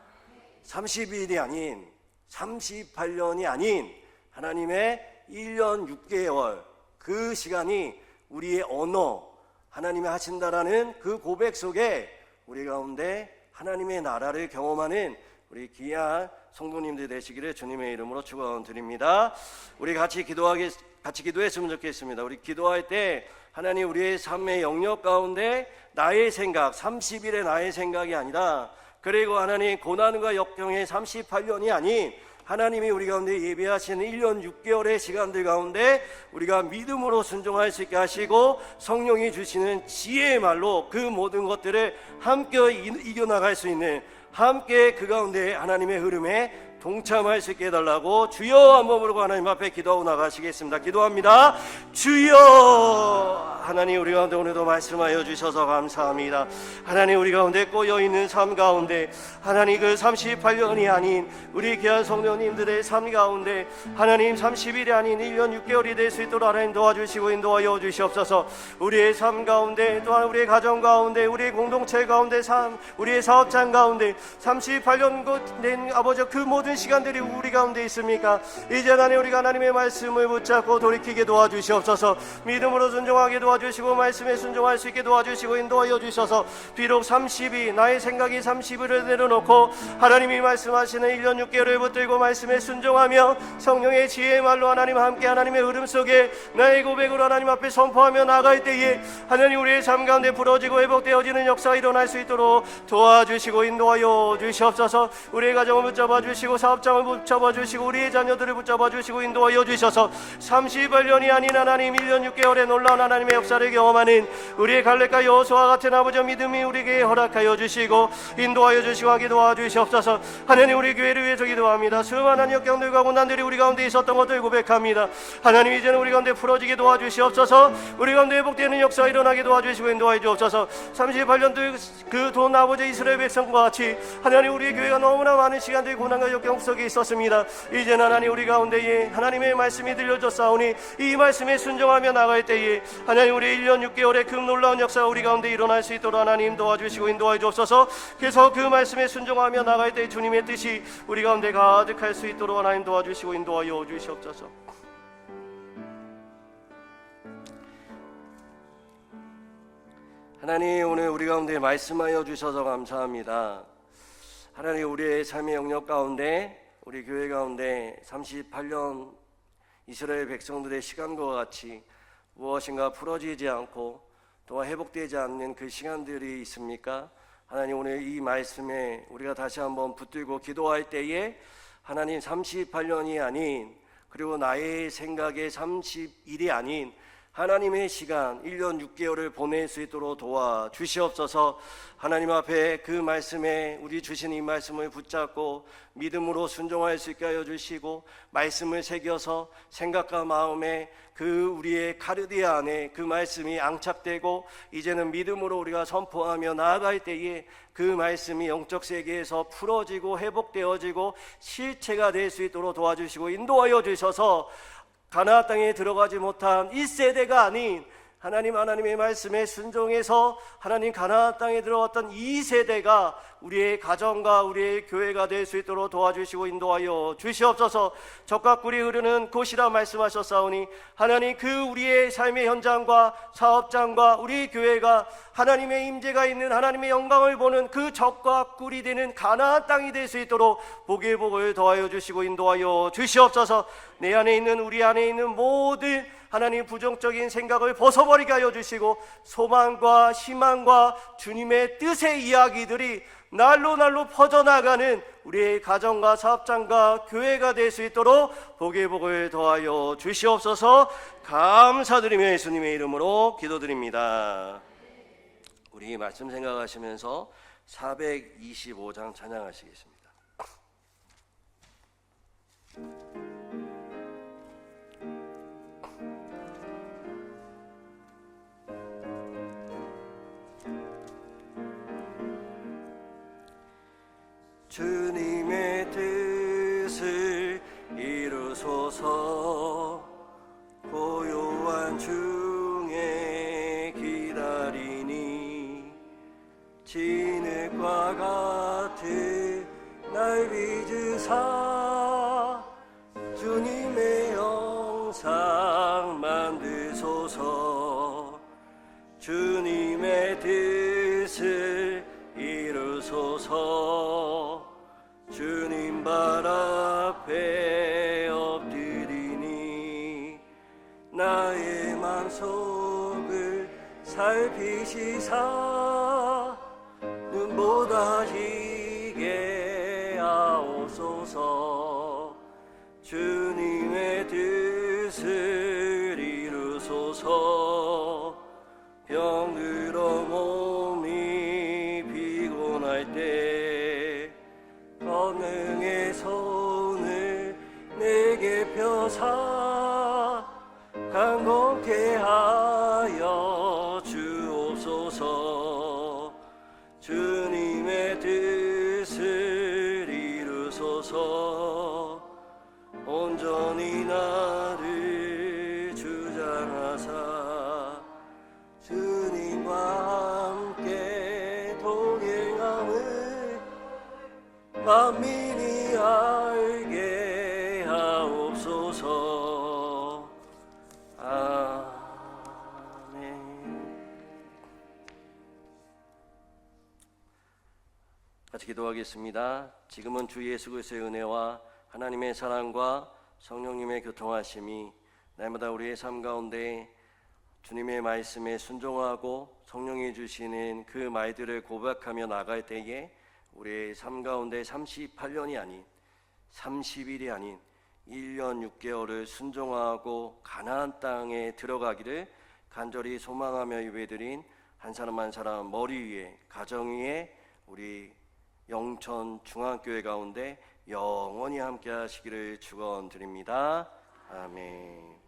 30일이 아닌 38년이 아닌 하나님의 1년 6개월 그 시간이 우리의 언어 하나님이 하신다라는 그 고백 속에 우리 가운데 하나님의 나라를 경험하는 우리 귀한 성도님들 되시기를 주님의 이름으로 축원드립니다. 우리 같이 기도했으면 좋겠습니다. 우리 기도할 때 하나님 우리의 삶의 영역 가운데 나의 생각 30일의 나의 생각이 아니라 그리고 하나님 고난과 역경의 38년이 아닌 하나님이 우리 가운데 예배하시는 1년 6개월의 시간들 가운데 우리가 믿음으로 순종할 수 있게 하시고 성령이 주시는 지혜의 말로 그 모든 것들을 함께 이겨나갈 수 있는 함께 그 가운데 하나님의 흐름에 동참할 수 있게 해달라고 주여 한번 부르고 하나님 앞에 기도하고 나가시겠습니다. 기도합니다. 주여. 하나님 우리 가운데 오늘도 말씀하여 주셔서 감사합니다. 하나님 우리 가운데 꼬여있는 삶 가운데 하나님 그 38년이 아닌 우리 귀한 성도님들의 삶 가운데 하나님 30일이 아닌 1년 6개월이 될 수 있도록 하나님 도와주시고 인도하여 주시옵소서. 우리의 삶 가운데 또한 우리의 가정 가운데 우리의 공동체 가운데 우리의 사업장 가운데 38년 된 아버지 그 모든 시간들이 우리 가운데 있습니까? 이제 하나님 우리가 하나님의 말씀을 붙잡고 돌이키게 도와주시옵소서. 믿음으로 순종하게 도와주시고 말씀에 순종할 수 있게 도와주시고 인도하여 주셔서 비록 30이 나의 생각이 30일을 내려놓고 하나님이 말씀하시는 1년 6개월을 붙들고 말씀에 순종하며 성령의 지혜의 말로 하나님 함께 하나님의 흐름 속에 나의 고백으로 하나님 앞에 선포하며 나갈 때에 하나님 우리의 삶 가운데 부러지고 회복되어지는 역사가 일어날 수 있도록 도와주시고 인도하여 주시옵소서. 우리의 가정을 붙잡아 주시고 사업장을 붙잡아 주시고 우리의 자녀들을 붙잡아 주시고 인도하여 주셔서 38년이 아닌 하나님 1년 6개월의 놀라운 하나님의 역사를 경험하는 우리의 갈렙과 여호수아와 같은 아버지 믿음이 우리에게 허락하여 주시고 인도하여 주시고 하게 도와주시옵소서. 하나님 우리 교회를 위해서 기도합니다. 수많은 역경들과 고난들이 우리 가운데 있었던 것을 고백합니다. 하나님 이제는 우리 가운데 풀어지게 도와주시옵소서. 우리 가운데 회복되는 역사가 일어나게 도와주시고 인도하여 주옵소서. 38년 그 돈 아버지 이스라엘 백성과 같이 하나님 우리의 교회가 너무나 많은 시간들이 고난과 역경 속에 있었습니다. 이제는 하나님 우리 가운데에 하나님의 말씀이 들려졌사오니 이 말씀에 순종하며 나갈 때에 하나님 우리 1년 6개월의 그 놀라운 역사가 우리 가운데 일어날 수 있도록 하나님 도와주시고 인도하여 주옵소서. 그래서 그 말씀에 순종하며 나갈 때 주님의 뜻이 우리 가운데 가득할 수 있도록 하나님 도와주시고 인도하여 주시옵소서. 하나님 오늘 우리 가운데 말씀하여 주셔서 감사합니다. 하나님 우리의 삶의 영역 가운데 우리 교회 가운데 38년 이스라엘 백성들의 시간과 같이 무엇인가 풀어지지 않고 또 회복되지 않는 그 시간들이 있습니까? 하나님 오늘 이 말씀에 우리가 다시 한번 붙들고 기도할 때에 하나님 38년이 아닌 그리고 나의 생각의 30일이 아닌 하나님의 시간 1년 6개월을 보낼 수 있도록 도와주시옵소서. 하나님 앞에 그 말씀에 우리 주신 이 말씀을 붙잡고 믿음으로 순종할 수 있게 하여 주시고 말씀을 새겨서 생각과 마음에 그 우리의 카르디아 안에 그 말씀이 앙착되고 이제는 믿음으로 우리가 선포하며 나아갈 때에 그 말씀이 영적 세계에서 풀어지고 회복되어지고 실체가 될 수 있도록 도와주시고 인도하여 주셔서 가나안 땅에 들어가지 못한 1세대가 아닌 하나님의 말씀에 순종해서 하나님 가나안 땅에 들어왔던 2세대가 우리의 가정과 우리의 교회가 될 수 있도록 도와주시고 인도하여 주시옵소서. 젖과 꿀이 흐르는 곳이라 말씀하셨사오니 하나님 그 우리의 삶의 현장과 사업장과 우리 교회가 하나님의 임재가 있는 하나님의 영광을 보는 그 젖과 꿀이 되는 가나안 땅이 될 수 있도록 복의 복을 더하여 주시고 인도하여 주시옵소서. 내 안에 있는 우리 안에 있는 모든 하나님 부정적인 생각을 벗어버리게 하여 주시고 소망과 희망과 주님의 뜻의 이야기들이 날로 날로 퍼져나가는 우리의 가정과 사업장과 교회가 될 수 있도록 복의 복을 더하여 주시옵소서. 감사드리며 예수님의 이름으로 기도드립니다. 우리 말씀 생각하시면서 425장 찬양하시겠습니다. 주님의 뜻을 이루소서. 고요한 중에 기다리니 진흙과 같은 날 빚으사 주님의 영상 만드소서. 주님의 뜻을 이루소서. 주님 발 앞에 엎드리니 나의 맘속을 살피시사 눈보다 희게 하옵소서. 주님의 뜻을 이루소서. 병들어 몸이 피곤할 때 권능의 손을 내게 펴사 강건케 하여 주옵소서. 주님의 뜻을 이루소서. 온전히 나를 주장하사 주님과 함께 동행함을 만민이 알게 하옵소서. 아멘. 같이 기도하겠습니다. 지금은 주 예수 그리스도의 은혜와 하나님의 사랑과 성령님의 교통하심이 날마다 우리의 삶 가운데 주님의 말씀에 순종하고 성령이 주시는 그 말들을 고백하며 나갈 때에 우리의 삶 가운데 38년이 아닌 30일이 아닌 1년 6개월을 순종하고 가나안 땅에 들어가기를 간절히 소망하며 예배드린 한 사람 한 사람 머리 위에 가정 위에 우리 영천 중앙교회 가운데 영원히 함께 하시기를 축원드립니다. 아멘.